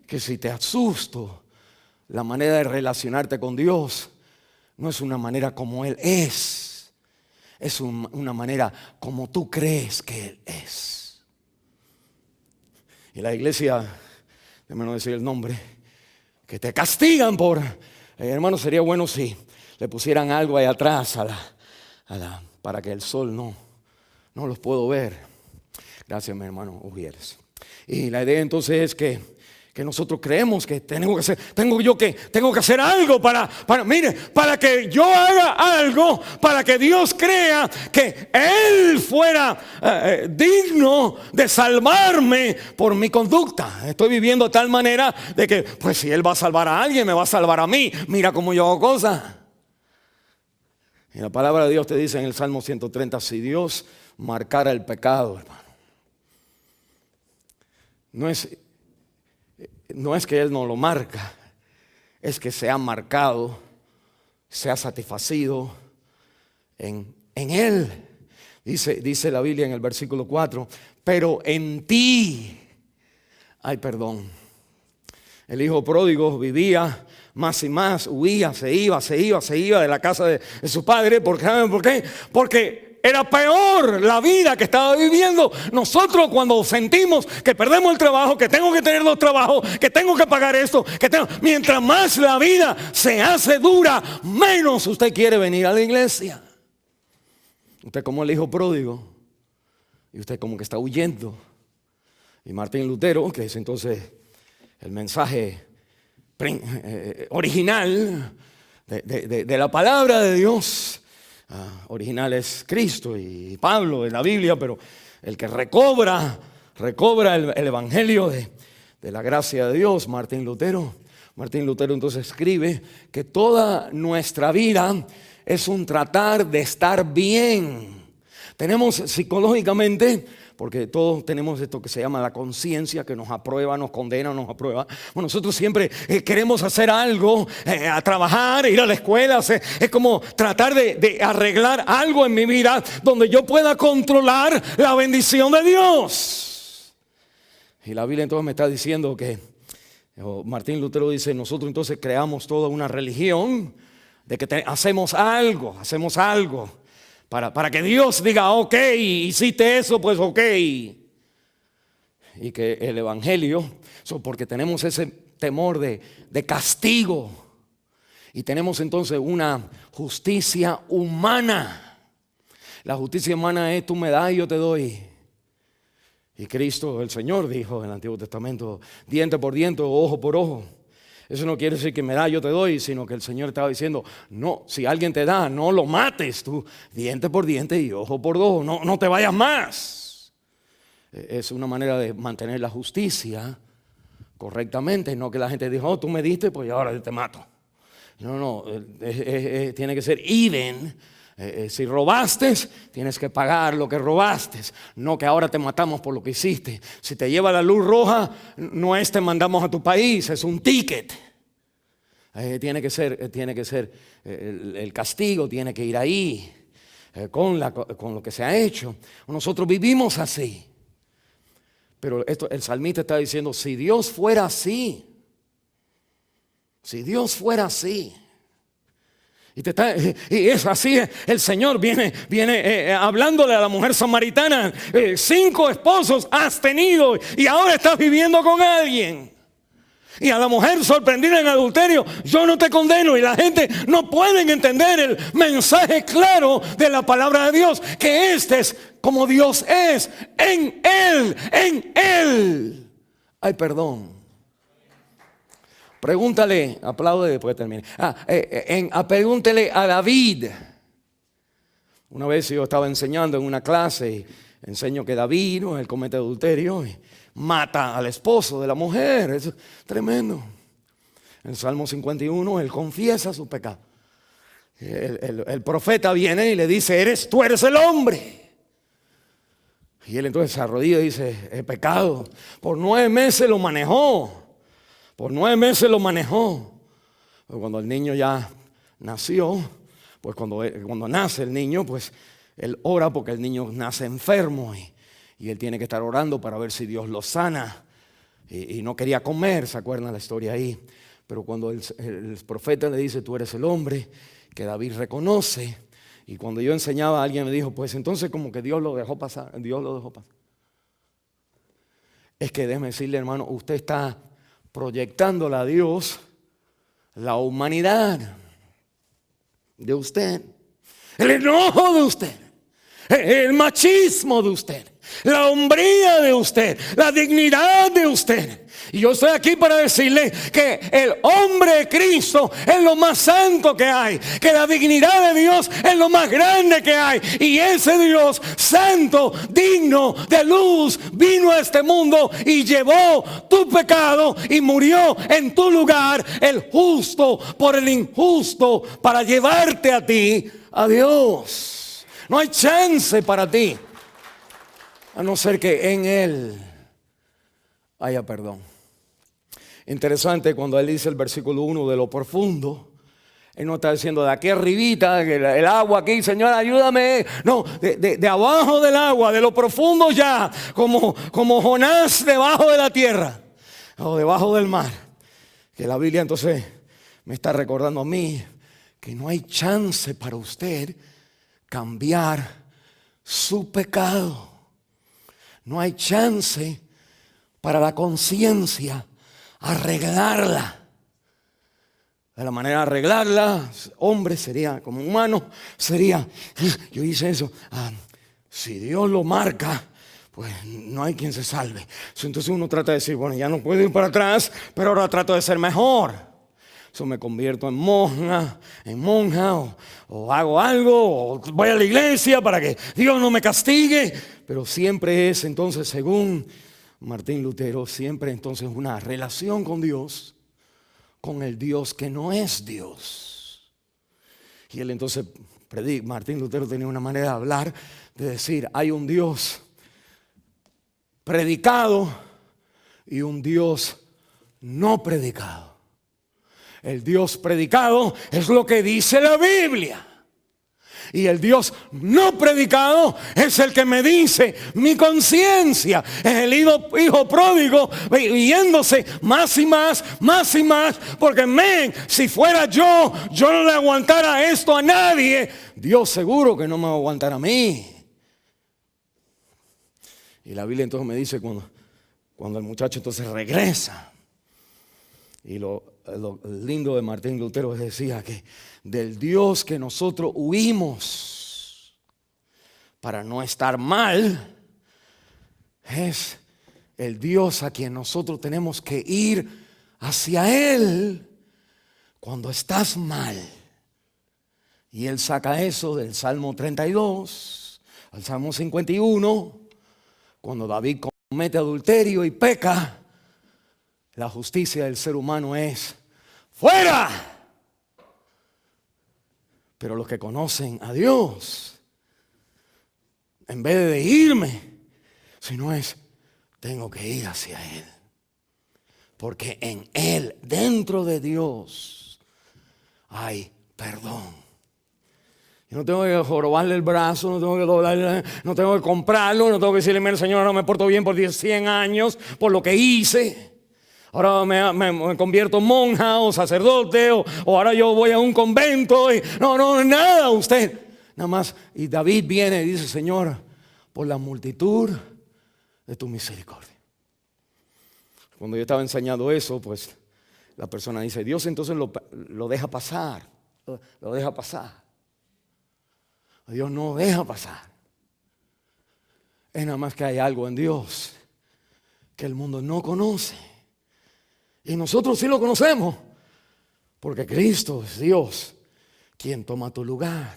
que si te asusto, la manera de relacionarte con Dios no es una manera como Él es es una manera como tú crees que Él es. Y la iglesia, déjame no decir el nombre, que te castigan por, hermano, sería bueno si le pusieran algo ahí atrás para que el sol no los puedo ver. Gracias, mi hermano Ujieres. Y la idea entonces es que nosotros creemos que tengo que hacer algo para que yo haga algo, para que Dios crea que Él fuera digno de salvarme por mi conducta. Estoy viviendo de tal manera de que, pues si Él va a salvar a alguien, me va a salvar a mí. Mira cómo yo hago cosas. Y la palabra de Dios te dice en el Salmo 130, si Dios marcara el pecado, hermano, no es que Él no lo marca, es que se ha marcado, se ha satisfacido en Él. Dice la Biblia en el versículo 4, pero en ti hay perdón. El hijo pródigo vivía más y más, huía, se iba de la casa de su padre. ¿Saben por qué? Porque era peor la vida que estaba viviendo. Nosotros cuando sentimos que perdemos el trabajo, que tengo que tener 2 trabajos, que tengo que pagar esto, mientras más la vida se hace dura, menos usted quiere venir a la iglesia. Usted como el hijo pródigo, y usted como que está huyendo. Y Martín Lutero, que es entonces el mensaje original de la palabra de Dios, original es Cristo y Pablo en la Biblia, pero el que recobra el evangelio de la gracia de Dios, Martín Lutero entonces escribe que toda nuestra vida es un tratar de estar bien. Tenemos psicológicamente, porque todos tenemos esto que se llama la conciencia, que nos aprueba, nos condena, nos aprueba. Bueno, nosotros siempre queremos hacer algo, a trabajar, ir a la escuela. Es como tratar de arreglar algo en mi vida donde yo pueda controlar la bendición de Dios. Y la Biblia entonces me está diciendo que, Martín Lutero dice, nosotros entonces creamos toda una religión de que hacemos algo. Para que Dios diga, ok, hiciste eso, pues ok. Y que el evangelio, porque tenemos ese temor de castigo. Y tenemos entonces una justicia humana. La justicia humana es tú me das y yo te doy. Y Cristo, el Señor, dijo en el Antiguo Testamento, diente por diente, ojo por ojo. Eso no quiere decir que me da, yo te doy, sino que el Señor estaba diciendo, no, si alguien te da, no lo mates tú, diente por diente y ojo por ojo, no te vayas más. Es una manera de mantener la justicia correctamente, no que la gente diga, oh, tú me diste, pues ahora yo te mato. No, tiene que ser even. Si robaste, tienes que pagar lo que robaste. No que ahora te matamos por lo que hiciste. Si te lleva la luz roja, no es te mandamos a tu país, es un ticket. Tiene que ser el castigo, tiene que ir ahí con lo que se ha hecho. Nosotros vivimos así. Pero el salmista está diciendo, si Dios fuera así, y es así, el Señor viene hablándole a la mujer samaritana, 5 esposos has tenido y ahora estás viviendo con alguien. Y a la mujer sorprendida en adulterio, yo no te condeno. Y la gente no puede entender el mensaje claro de la palabra de Dios, que este es como Dios es, en Él hay perdón. Pregúntale, aplaude después termine. Pregúntele a David. Una vez yo estaba enseñando en una clase y enseño que David, él comete adulterio y mata al esposo de la mujer. Es tremendo. En el Salmo 51 él confiesa su pecado. El profeta viene y le dice, tú eres el hombre. Y él entonces se arrodilla y dice, he pecado. Por 9 meses lo manejó. Pero cuando el niño ya nació, pues cuando nace el niño, pues él ora porque el niño nace enfermo y él tiene que estar orando para ver si Dios lo sana. Y no quería comer, ¿se acuerdan la historia ahí? Pero cuando el profeta le dice, tú eres el hombre, que David reconoce, Y cuando yo enseñaba, alguien me dijo, pues entonces como que Dios lo dejó pasar, Dios lo dejó pasar. Es que déjeme decirle, hermano, usted está proyectándole a Dios la humanidad de usted, el enojo de usted, el machismo de usted, la hombría de usted, la dignidad de usted. Y yo estoy aquí para decirle que el hombre de Cristo es lo más santo que hay, que la dignidad de Dios es lo más grande que hay. Y ese Dios santo, digno de luz, vino a este mundo y llevó tu pecado y murió en tu lugar, el justo por el injusto, para llevarte a ti, a Dios. No hay chance para ti, a no ser que en Él haya perdón. Interesante cuando él dice el versículo 1 de lo profundo. Él no está diciendo de aquí arribita, el agua aquí, Señor, ayúdame. No, de abajo del agua, de lo profundo ya, como Jonás debajo de la tierra o debajo del mar. Que la Biblia entonces me está recordando a mí que no hay chance para usted cambiar su pecado. No hay chance para la conciencia arreglarla. De la manera de arreglarla, hombre sería, como humano sería, yo hice eso, si Dios lo marca, pues no hay quien se salve. Entonces uno trata de decir, bueno, ya no puedo ir para atrás, pero ahora trato de ser mejor. Me convierto en monja, o hago algo, o voy a la iglesia para que Dios no me castigue. Pero siempre es entonces, según Martín Lutero, siempre entonces una relación con Dios, con el Dios que no es Dios. Y él entonces Martín Lutero tenía una manera de hablar, de decir, hay un Dios predicado y un Dios no predicado. El Dios predicado es lo que dice la Biblia. Y el Dios no predicado es el que me dice mi conciencia. Es el hijo pródigo yéndose más y más, más y más. Porque si fuera yo no le aguantara esto a nadie. Dios seguro que no me va a aguantar a mí. Y la Biblia entonces me dice cuando el muchacho entonces regresa. Y lo lindo de Martín Lutero decía que del Dios que nosotros huimos para no estar mal, es el Dios a quien nosotros tenemos que ir hacia Él cuando estás mal. Y Él saca eso del Salmo 32, al Salmo 51, cuando David comete adulterio y peca. La justicia del ser humano es ¡fuera! Pero los que conocen a Dios, en vez de irme, sino es, tengo que ir hacia Él. Porque en Él, dentro de Dios, hay perdón. Yo no tengo que jorobarle el brazo, no tengo que doblarle, no tengo que comprarlo, no tengo que decirle, mira, Señor, no me porto bien por 100 años, por lo que hice. Ahora me convierto en monja o sacerdote o ahora yo voy a un convento. No, nada, usted. Nada más. Y David viene y dice, Señor, por la multitud de tu misericordia. Cuando yo estaba enseñando eso, pues la persona dice, Dios entonces lo deja pasar. Lo deja pasar. Dios no deja pasar. Es nada más que hay algo en Dios que el mundo no conoce. Y nosotros sí lo conocemos, porque Cristo es Dios quien toma tu lugar.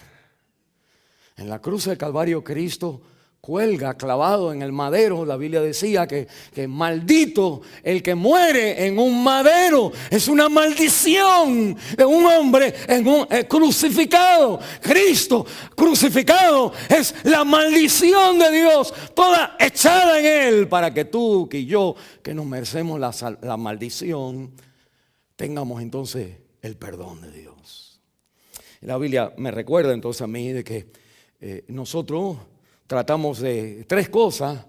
En la cruz del Calvario Cristo cuelga clavado en el madero. La Biblia decía que maldito el que muere en un madero. Es una maldición de un hombre crucificado. Cristo crucificado es la maldición de Dios, toda echada en Él, para que tú, que yo, que nos merecemos la maldición, tengamos entonces el perdón de Dios. Y la Biblia me recuerda entonces a mí de que nosotros tratamos de tres cosas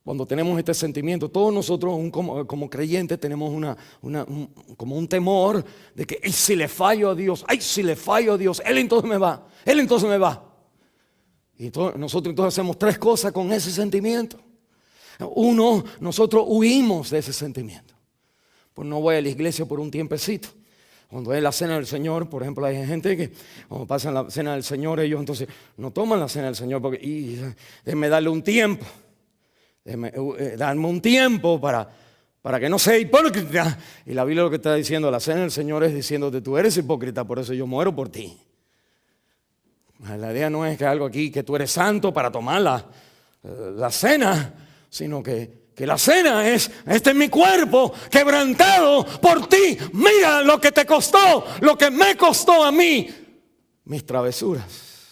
cuando tenemos este sentimiento. Todos nosotros como creyentes tenemos como un temor de que si le fallo a Dios, si le fallo a Dios, Él entonces me va. Y nosotros entonces hacemos tres cosas con ese sentimiento. Uno, nosotros huimos de ese sentimiento. Pues no voy a la iglesia por un tiempecito. Cuando es la cena del Señor, por ejemplo, hay gente que cuando pasan la cena del Señor, ellos entonces no toman la cena del Señor porque déjeme darle un tiempo. Darme un tiempo para que no sea hipócrita. Y la Biblia lo que está diciendo, la cena del Señor es diciéndote, tú eres hipócrita, por eso yo muero por ti. La idea no es que algo aquí, que tú eres santo para tomar la cena, sino que la cena es, este es mi cuerpo quebrantado por ti. Mira lo que te costó, lo que me costó a mí, mis travesuras.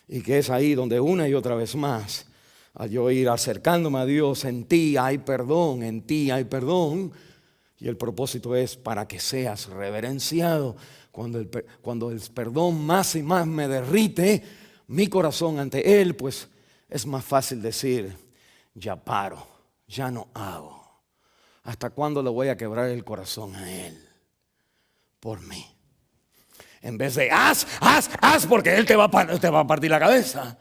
Y que es ahí donde una y otra vez más, al yo ir acercándome a Dios, en ti hay perdón, en ti hay perdón. Y el propósito es para que seas reverenciado. Cuando el perdón más y más me derrite mi corazón ante Él, pues es más fácil decir, ya paro, ya no hago. ¿Hasta cuándo le voy a quebrar el corazón a Él? Por mí. En vez de haz, porque Él te va a partir la cabeza.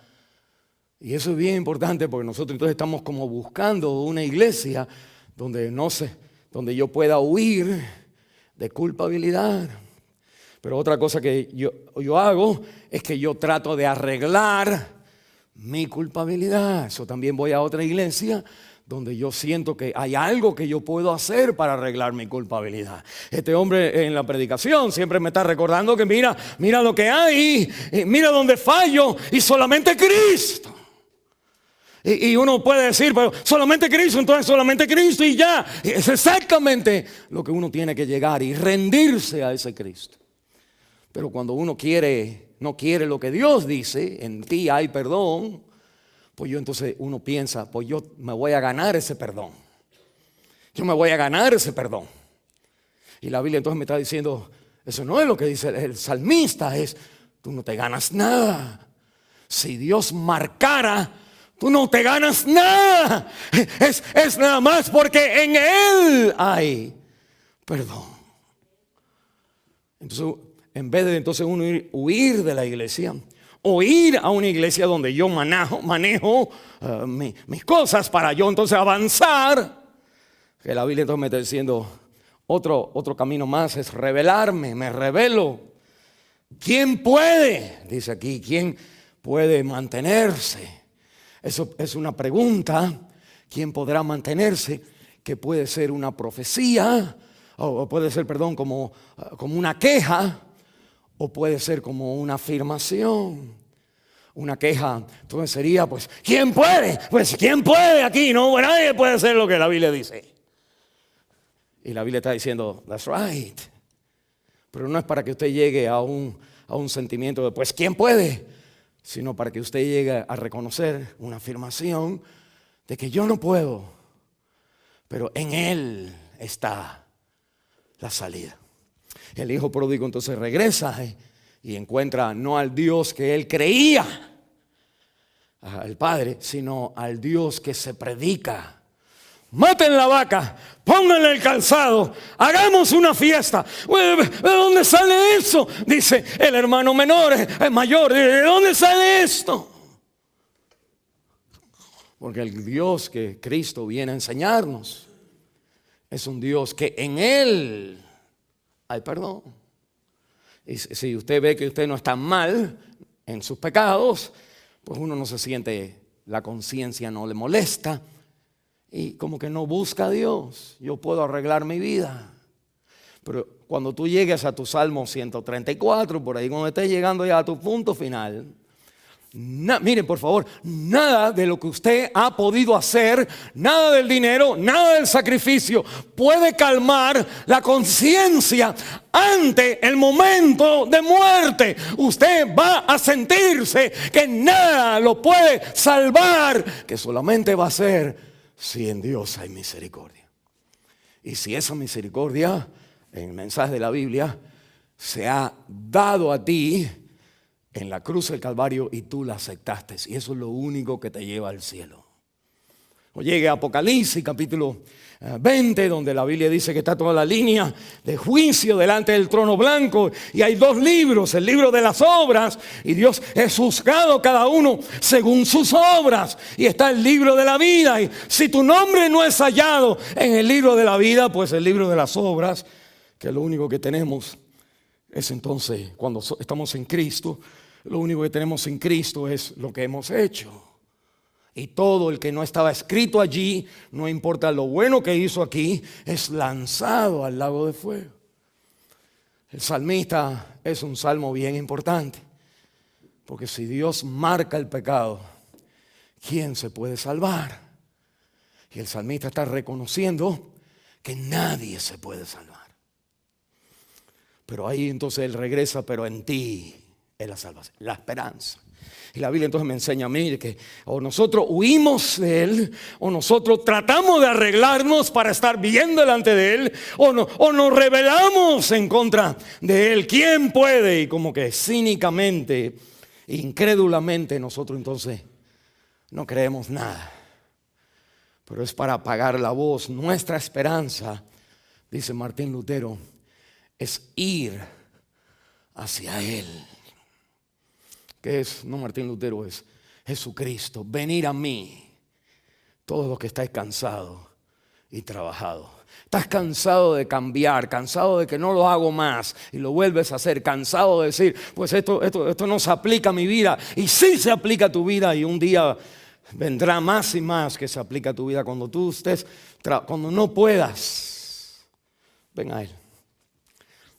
Y eso es bien importante porque nosotros entonces estamos como buscando una iglesia donde yo pueda huir de culpabilidad. Pero otra cosa que yo hago es que yo trato de arreglar mi culpabilidad. Eso también voy a otra iglesia donde yo siento que hay algo que yo puedo hacer para arreglar mi culpabilidad. Este hombre en la predicación siempre me está recordando que mira lo que hay, mira dónde fallo y solamente Cristo. Y uno puede decir, pero solamente Cristo, entonces solamente Cristo y ya. Es exactamente lo que uno tiene que llegar y rendirse a ese Cristo. Pero cuando uno no quiere lo que Dios dice, en ti hay perdón, pues entonces uno piensa, pues yo me voy a ganar ese perdón. Yo me voy a ganar ese perdón. Y la Biblia entonces me está diciendo, eso no es lo que dice el salmista, es, tú no te ganas nada. Si Dios marcara, tú no te ganas nada. Es nada más porque en Él hay perdón. Entonces, en vez de entonces uno huir de la iglesia, o ir a una iglesia donde yo manejo mis cosas para yo entonces avanzar, que la Biblia entonces me está diciendo, otro camino más es rebelarme, me rebelo. ¿Quién puede? Dice aquí, ¿quién puede mantenerse? Eso es una pregunta. ¿Quién podrá mantenerse? Que puede ser una profecía, o puede ser, como una queja, o puede ser como una afirmación. Una queja, entonces sería, pues, ¿quién puede? Pues, ¿quién puede aquí? No, nadie puede hacer lo que la Biblia dice. Y la Biblia está diciendo, that's right. Pero no es para que usted llegue a un sentimiento de, pues, ¿quién puede? Sino para que usted llegue a reconocer una afirmación de que yo no puedo, pero en Él está la salida. El hijo pródigo entonces regresa y encuentra no al Dios que él creía, al Padre, sino al Dios que se predica. Maten la vaca, pónganle el calzado, hagamos una fiesta. ¿De dónde sale eso? Dice el hermano menor, el mayor, ¿de dónde sale esto? Porque el Dios que Cristo viene a enseñarnos es un Dios que en Él hay perdón. Y si usted ve que usted no está mal en sus pecados, pues uno no se siente, la conciencia no le molesta y como que no busca a Dios. Yo puedo arreglar mi vida. Pero cuando tú llegues a tu Salmo 134, por ahí cuando estés llegando ya a tu punto final, miren por favor, nada de lo que usted ha podido hacer, nada del dinero, nada del sacrificio puede calmar la conciencia ante el momento de muerte. Usted va a sentirse que nada lo puede salvar, que solamente va a ser si en Dios hay misericordia. Y si esa misericordia, en el mensaje de la Biblia, se ha dado a ti en la cruz del Calvario y tú la aceptaste. Y eso es lo único que te lleva al cielo. O llegue a Apocalipsis capítulo 20, donde la Biblia dice que está toda la línea de juicio delante del trono blanco, y hay 2 libros, el libro de las obras, y Dios es juzgado cada uno según sus obras, y está el libro de la vida, y si tu nombre no es hallado en el libro de la vida, pues el libro de las obras, que lo único que tenemos es entonces, cuando estamos en Cristo, lo único que tenemos en Cristo es lo que hemos hecho. Y todo el que no estaba escrito allí, no importa lo bueno que hizo aquí, es lanzado al lago de fuego. El salmista es un salmo bien importante, porque si Dios marca el pecado, ¿quién se puede salvar? Y el salmista está reconociendo que nadie se puede salvar. Pero ahí entonces él regresa, pero en ti es la salvación, la esperanza. Y la Biblia entonces me enseña a mí que o nosotros huimos de Él, o nosotros tratamos de arreglarnos para estar bien delante de Él, o nos rebelamos en contra de Él. ¿Quién puede? Y como que cínicamente, incrédulamente, nosotros entonces no creemos nada. Pero es para apagar la voz. Nuestra esperanza, dice Martín Lutero, es ir hacia Él. ¿Qué es? No Martín Lutero, es Jesucristo. Venir a mí, todos los que estáis cansados y trabajados. Estás cansado de cambiar, cansado de que no lo hago más y lo vuelves a hacer, cansado de decir, pues esto no se aplica a mi vida. Y sí se aplica a tu vida, y un día vendrá más y más que se aplica a tu vida cuando tú estés, cuando no puedas. Ven a Él.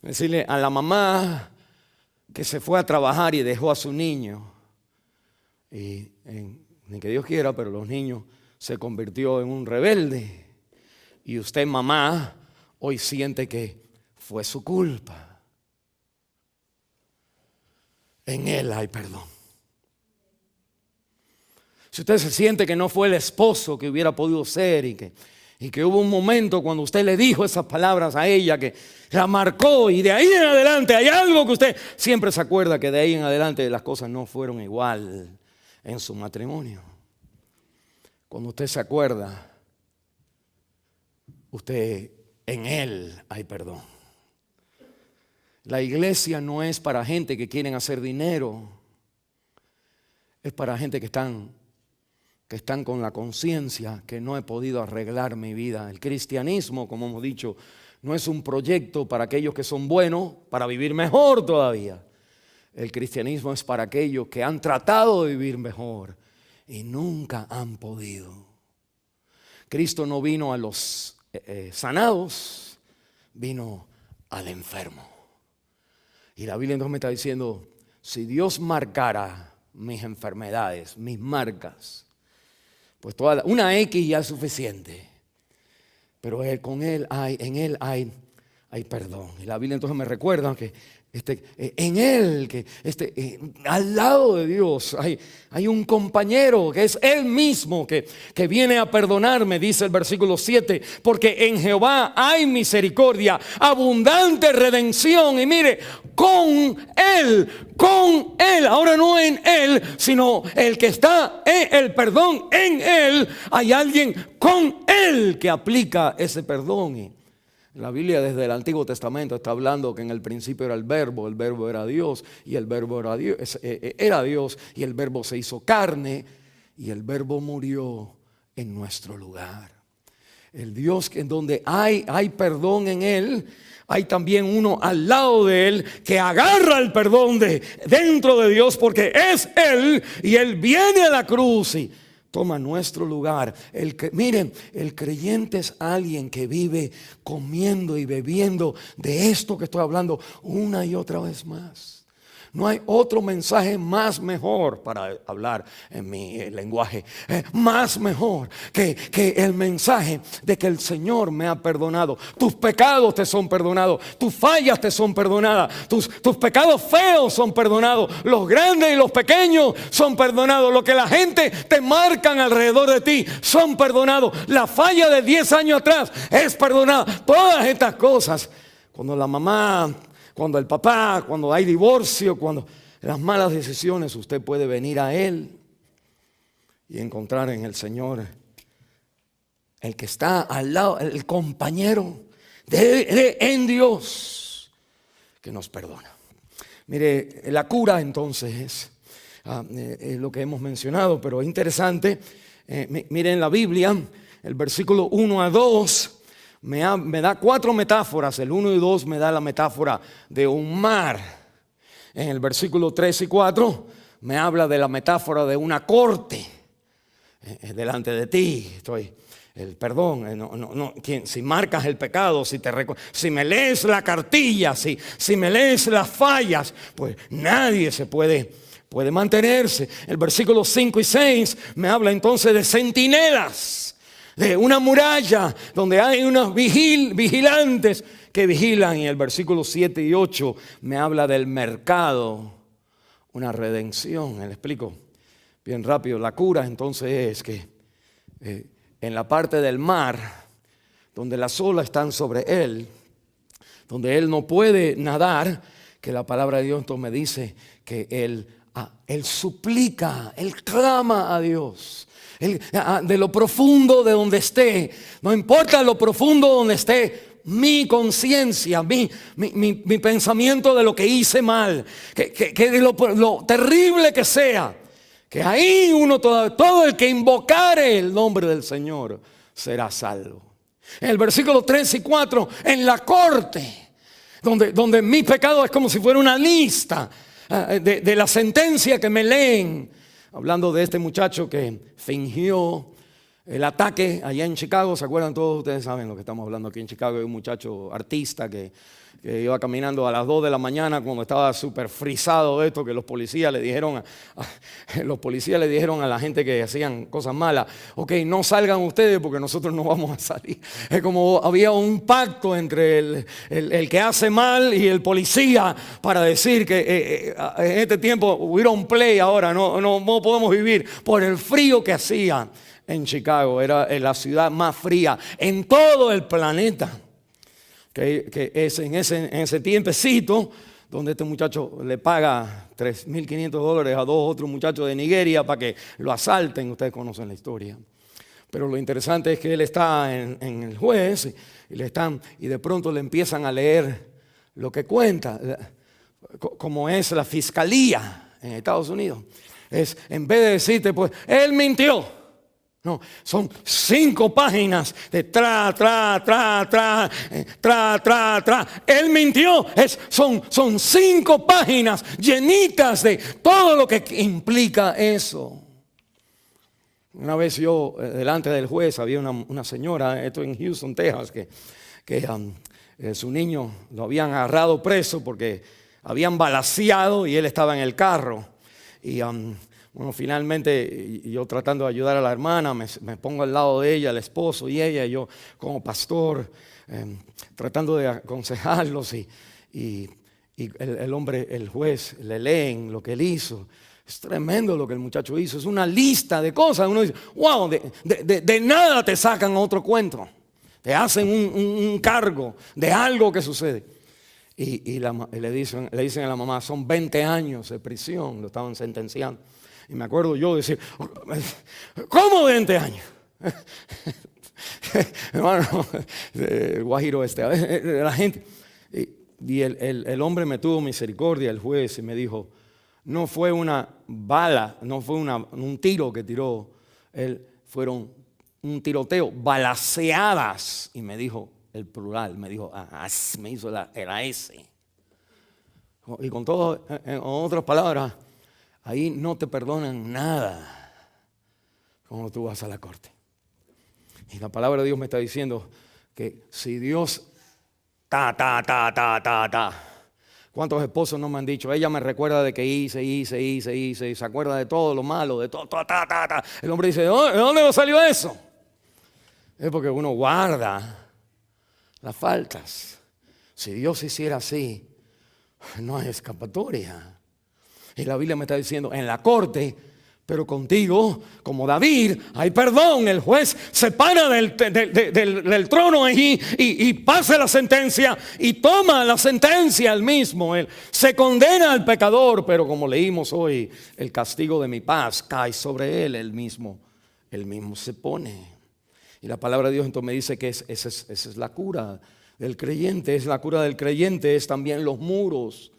Decirle a la mamá que se fue a trabajar y dejó a su niño, y ni que Dios quiera, pero los niños se convirtió en un rebelde, y usted, mamá, hoy siente que fue su culpa. En Él hay perdón. Si usted se siente que no fue el esposo que hubiera podido ser, y que hubo un momento cuando usted le dijo esas palabras a ella que la marcó, y de ahí en adelante hay algo que usted siempre se acuerda, que de ahí en adelante las cosas no fueron igual en su matrimonio. Cuando usted se acuerda, usted, en Él hay perdón. La iglesia no es para gente que quieren hacer dinero, es para gente que están con la conciencia que no he podido arreglar mi vida. El cristianismo, como hemos dicho, no es un proyecto para aquellos que son buenos, para vivir mejor todavía. El cristianismo es para aquellos que han tratado de vivir mejor y nunca han podido. Cristo no vino a los sanados, vino al enfermo. Y la Biblia entonces me está diciendo, si Dios marcara mis enfermedades, mis marcas, pues una X ya es suficiente. Pero en Él hay perdón. Y la Biblia entonces me recuerda que en Él, al lado de Dios, hay un compañero que es Él mismo que viene a perdonarme, dice el versículo 7, porque en Jehová hay misericordia, abundante redención. Y mire, con Él, ahora no en Él, sino el que está en el perdón en Él, hay alguien con Él que aplica ese perdón. Y la Biblia desde el Antiguo Testamento está hablando que en el principio era el verbo era Dios, y el verbo era Dios, y el verbo se hizo carne, y el verbo murió en nuestro lugar. El Dios en donde hay perdón en Él, hay también uno al lado de Él que agarra el perdón dentro de Dios, porque es Él, y Él viene a la cruz y toma nuestro lugar. Miren, el creyente es alguien que vive comiendo y bebiendo de esto que estoy hablando una y otra vez más. No hay otro mensaje más mejor, para hablar en mi lenguaje, más mejor que el mensaje de que el Señor me ha perdonado. Tus pecados te son perdonados, tus fallas te son perdonadas, tus pecados feos son perdonados, los grandes y los pequeños son perdonados, lo que la gente te marcan alrededor de ti son perdonados, la falla de 10 años atrás es perdonada. Todas estas cosas, cuando la mamá, cuando el papá, cuando hay divorcio, cuando las malas decisiones, usted puede venir a Él y encontrar en el Señor el que está al lado, el compañero en Dios que nos perdona. Mire, la cura entonces es lo que hemos mencionado, pero es interesante. Miren la Biblia, el versículo 1 a 2 me da 4 metáforas. El 1 y 2 me da la metáfora de un mar. En el versículo 3 y 4 me habla de la metáfora de una corte delante de ti. El perdón, si marcas el pecado, si me lees la cartilla, si me lees las fallas, pues nadie se puede mantenerse. El versículo 5 y 6 me habla entonces de centinelas, de una muralla donde hay unos vigilantes que vigilan. Y el versículo 7 y 8 me habla del mercado, una redención. Le explico bien rápido. La cura entonces es que en la parte del mar, donde las olas están sobre él, donde él no puede nadar, que la palabra de Dios entonces me dice que él suplica, él clama a Dios. De lo profundo de donde esté, no importa lo profundo donde esté, mi conciencia, mi pensamiento de lo que hice mal, que de lo terrible que sea, que ahí todo el que invocare el nombre del Señor será salvo. En el versículo 3 y 4, en la corte, donde mi pecado es como si fuera una lista de la sentencia que me leen. Hablando de este muchacho que fingió el ataque allá en Chicago. ¿Se acuerdan todos? Ustedes saben lo que estamos hablando aquí en Chicago. Hay un muchacho artista que iba caminando a las 2 de la mañana cuando estaba súper frisado de esto, que los policías le dijeron a la gente que hacían cosas malas: ok, no salgan ustedes porque nosotros no vamos a salir. Es como había un pacto entre el que hace mal y el policía para decir que en este tiempo we don't play ahora, no podemos vivir por el frío que hacía en Chicago. Era la ciudad más fría en todo el planeta. Que es en ese tiempecito donde este muchacho le paga $3,500 a 2 otros muchachos de Nigeria para que lo asalten. Ustedes conocen la historia. Pero lo interesante es que él está en el juez y de pronto le empiezan a leer lo que cuenta, como es la fiscalía en Estados Unidos. En vez de decirte, pues, él mintió. No, son 5 páginas de tra. Él mintió. Son 5 páginas llenitas de todo lo que implica eso. Una vez yo, delante del juez, había una señora, esto en Houston, Texas, que su niño lo habían agarrado preso porque habían balaceado y él estaba en el carro. Y bueno, finalmente yo tratando de ayudar a la hermana, me pongo al lado de ella, el esposo y ella, yo como pastor, tratando de aconsejarlos y el hombre, el juez, le leen lo que él hizo. Es tremendo lo que el muchacho hizo, es una lista de cosas. Uno dice, wow, de nada te sacan otro cuento, te hacen un cargo de algo que sucede. Y le dicen a la mamá, son 20 años de prisión, lo estaban sentenciando. Y me acuerdo yo decir, ¿cómo 20 años? Hermano, el guajiro la gente. Y el hombre me tuvo misericordia, el juez, y me dijo, no fue una bala, no fue un tiro que tiró, fueron un tiroteo, balaceadas. Y me dijo el plural, me dijo, me hizo la S. Y con todo, en otras palabras, ahí no te perdonan nada cuando tú vas a la corte. Y la palabra de Dios me está diciendo que si Dios ¿cuántos esposos no me han dicho? Ella me recuerda de que hice, y se acuerda de todo lo malo, de todo, El hombre dice, ¿de dónde nos salió eso? Es porque uno guarda las faltas. Si Dios hiciera así, no hay escapatoria. Y la Biblia me está diciendo, en la corte, pero contigo, como David, hay perdón. El juez se para del trono allí y pasa la sentencia y toma la sentencia él mismo. Él se condena al pecador, pero como leímos hoy, el castigo de mi paz cae sobre él mismo se pone. Y la palabra de Dios entonces me dice que esa es la cura del creyente. Es la cura del creyente, es también los muros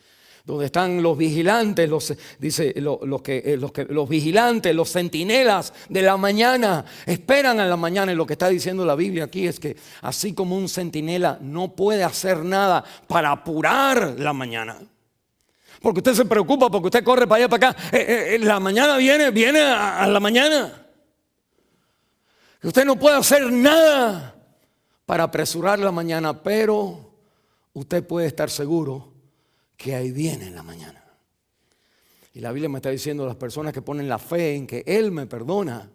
donde están los vigilantes, los vigilantes, los centinelas de la mañana, esperan a la mañana. Y lo que está diciendo la Biblia aquí es que así como un centinela no puede hacer nada para apurar la mañana, porque usted se preocupa, porque usted corre para allá, para acá, la mañana viene a la mañana. Usted no puede hacer nada para apresurar la mañana, pero usted puede estar seguro que ahí viene en la mañana. Y la Biblia me está diciendo, las personas que ponen la fe en que Él me perdona,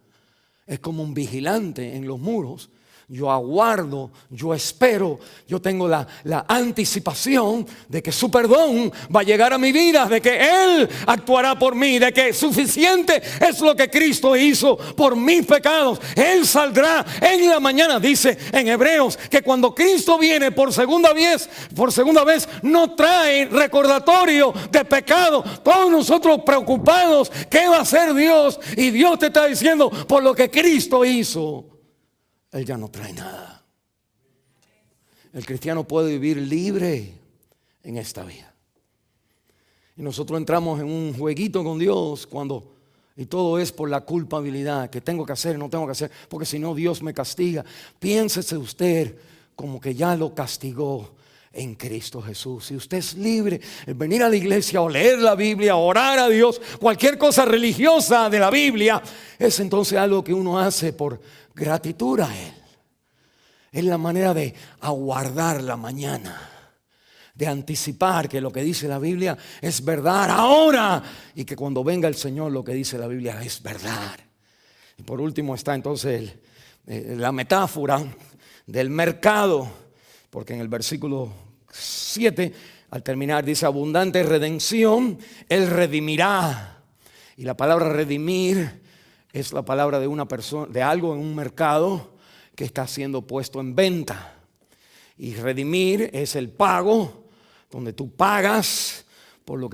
es como un vigilante en los muros. Yo aguardo, yo espero, yo tengo la anticipación de que su perdón va a llegar a mi vida, de que Él actuará por mí, de que suficiente es lo que Cristo hizo por mis pecados. Él saldrá en la mañana. Dice en Hebreos que cuando Cristo viene por segunda vez no trae recordatorio de pecado. Todos nosotros preocupados, ¿qué va a hacer Dios? Y Dios te está diciendo, por lo que Cristo hizo, Él ya no trae nada. El cristiano puede vivir libre en esta vida. Y nosotros entramos en un jueguito con Dios y todo es por la culpabilidad, que tengo que hacer, no tengo que hacer, porque si no Dios me castiga. Piénsese usted como que ya lo castigó en Cristo Jesús. Si usted es libre, el venir a la iglesia o leer la Biblia, orar a Dios, cualquier cosa religiosa de la Biblia, es entonces algo que uno hace por gratitud a Él. Es la manera de aguardar la mañana, de anticipar que lo que dice la Biblia es verdad ahora, y que cuando venga el Señor lo que dice la Biblia es verdad. Y por último está entonces la metáfora del mercado, porque en el versículo 7 al terminar dice: abundante redención, Él redimirá. Y la palabra redimir es la palabra de una persona, de algo en un mercado que está siendo puesto en venta. Y redimir es el pago, donde tú pagas por lo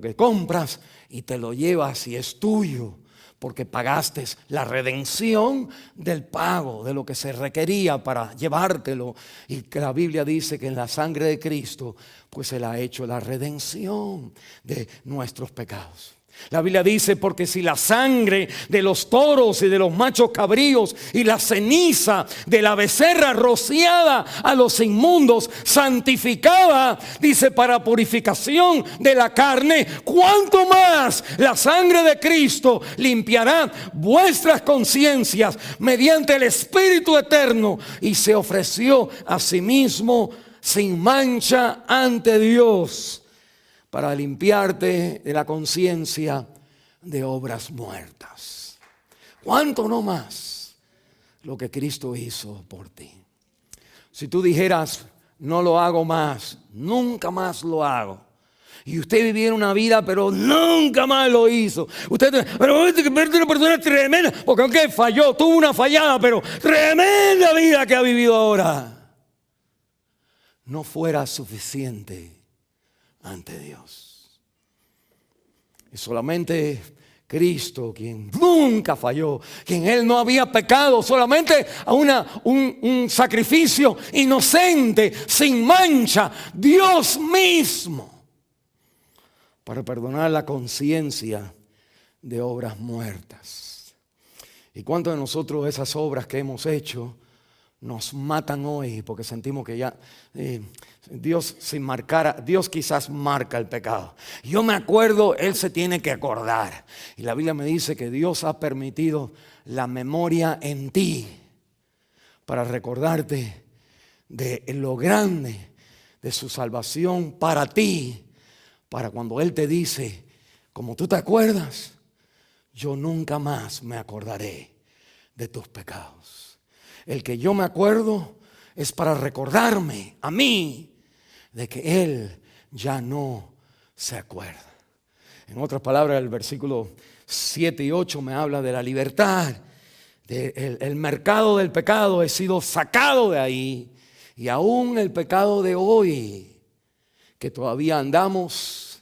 que compras y te lo llevas y es tuyo, porque pagaste la redención del pago, de lo que se requería para llevártelo. Y que la Biblia dice que en la sangre de Cristo pues Él ha hecho la redención de nuestros pecados. La Biblia dice: porque si la sangre de los toros y de los machos cabríos y la ceniza de la becerra rociada a los inmundos santificaba, dice, para purificación de la carne, cuánto más la sangre de Cristo limpiará vuestras conciencias mediante el Espíritu eterno, y se ofreció a sí mismo sin mancha ante Dios, para limpiarte de la conciencia de obras muertas. ¿Cuánto no más lo que Cristo hizo por ti? Si tú dijeras: no lo hago más, nunca más lo hago, y usted viviera una vida pero nunca más lo hizo, pero es una persona tremenda, porque aunque falló, tuvo una fallada, pero tremenda vida que ha vivido ahora, no fuera suficiente ante Dios. Y solamente Cristo, quien nunca falló, quien Él no había pecado, solamente a un sacrificio inocente, sin mancha, Dios mismo, para perdonar la conciencia de obras muertas. ¿Y cuántos de nosotros esas obras que hemos hecho nos matan hoy? Porque sentimos que ya Dios quizás marca el pecado. Yo me acuerdo, Él se tiene que acordar. Y la Biblia me dice que Dios ha permitido la memoria en ti para recordarte de lo grande de su salvación para ti, para cuando Él te dice, como tú te acuerdas, yo nunca más me acordaré de tus pecados. El que yo me acuerdo es para recordarme a mí de que Él ya no se acuerda. En otras palabras, el versículo 7 y 8 me habla de la libertad. El mercado del pecado he sido sacado de ahí. Y aún el pecado de hoy, que todavía andamos,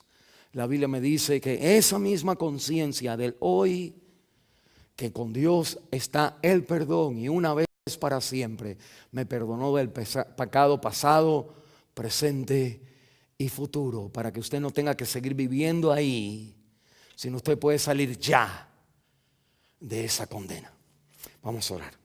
la Biblia me dice que esa misma conciencia del hoy, que con Dios está el perdón, y una vez es para siempre. Me perdonó del pecado pasado, presente y futuro, para que usted no tenga que seguir viviendo ahí, sino usted puede salir ya de esa condena. Vamos a orar.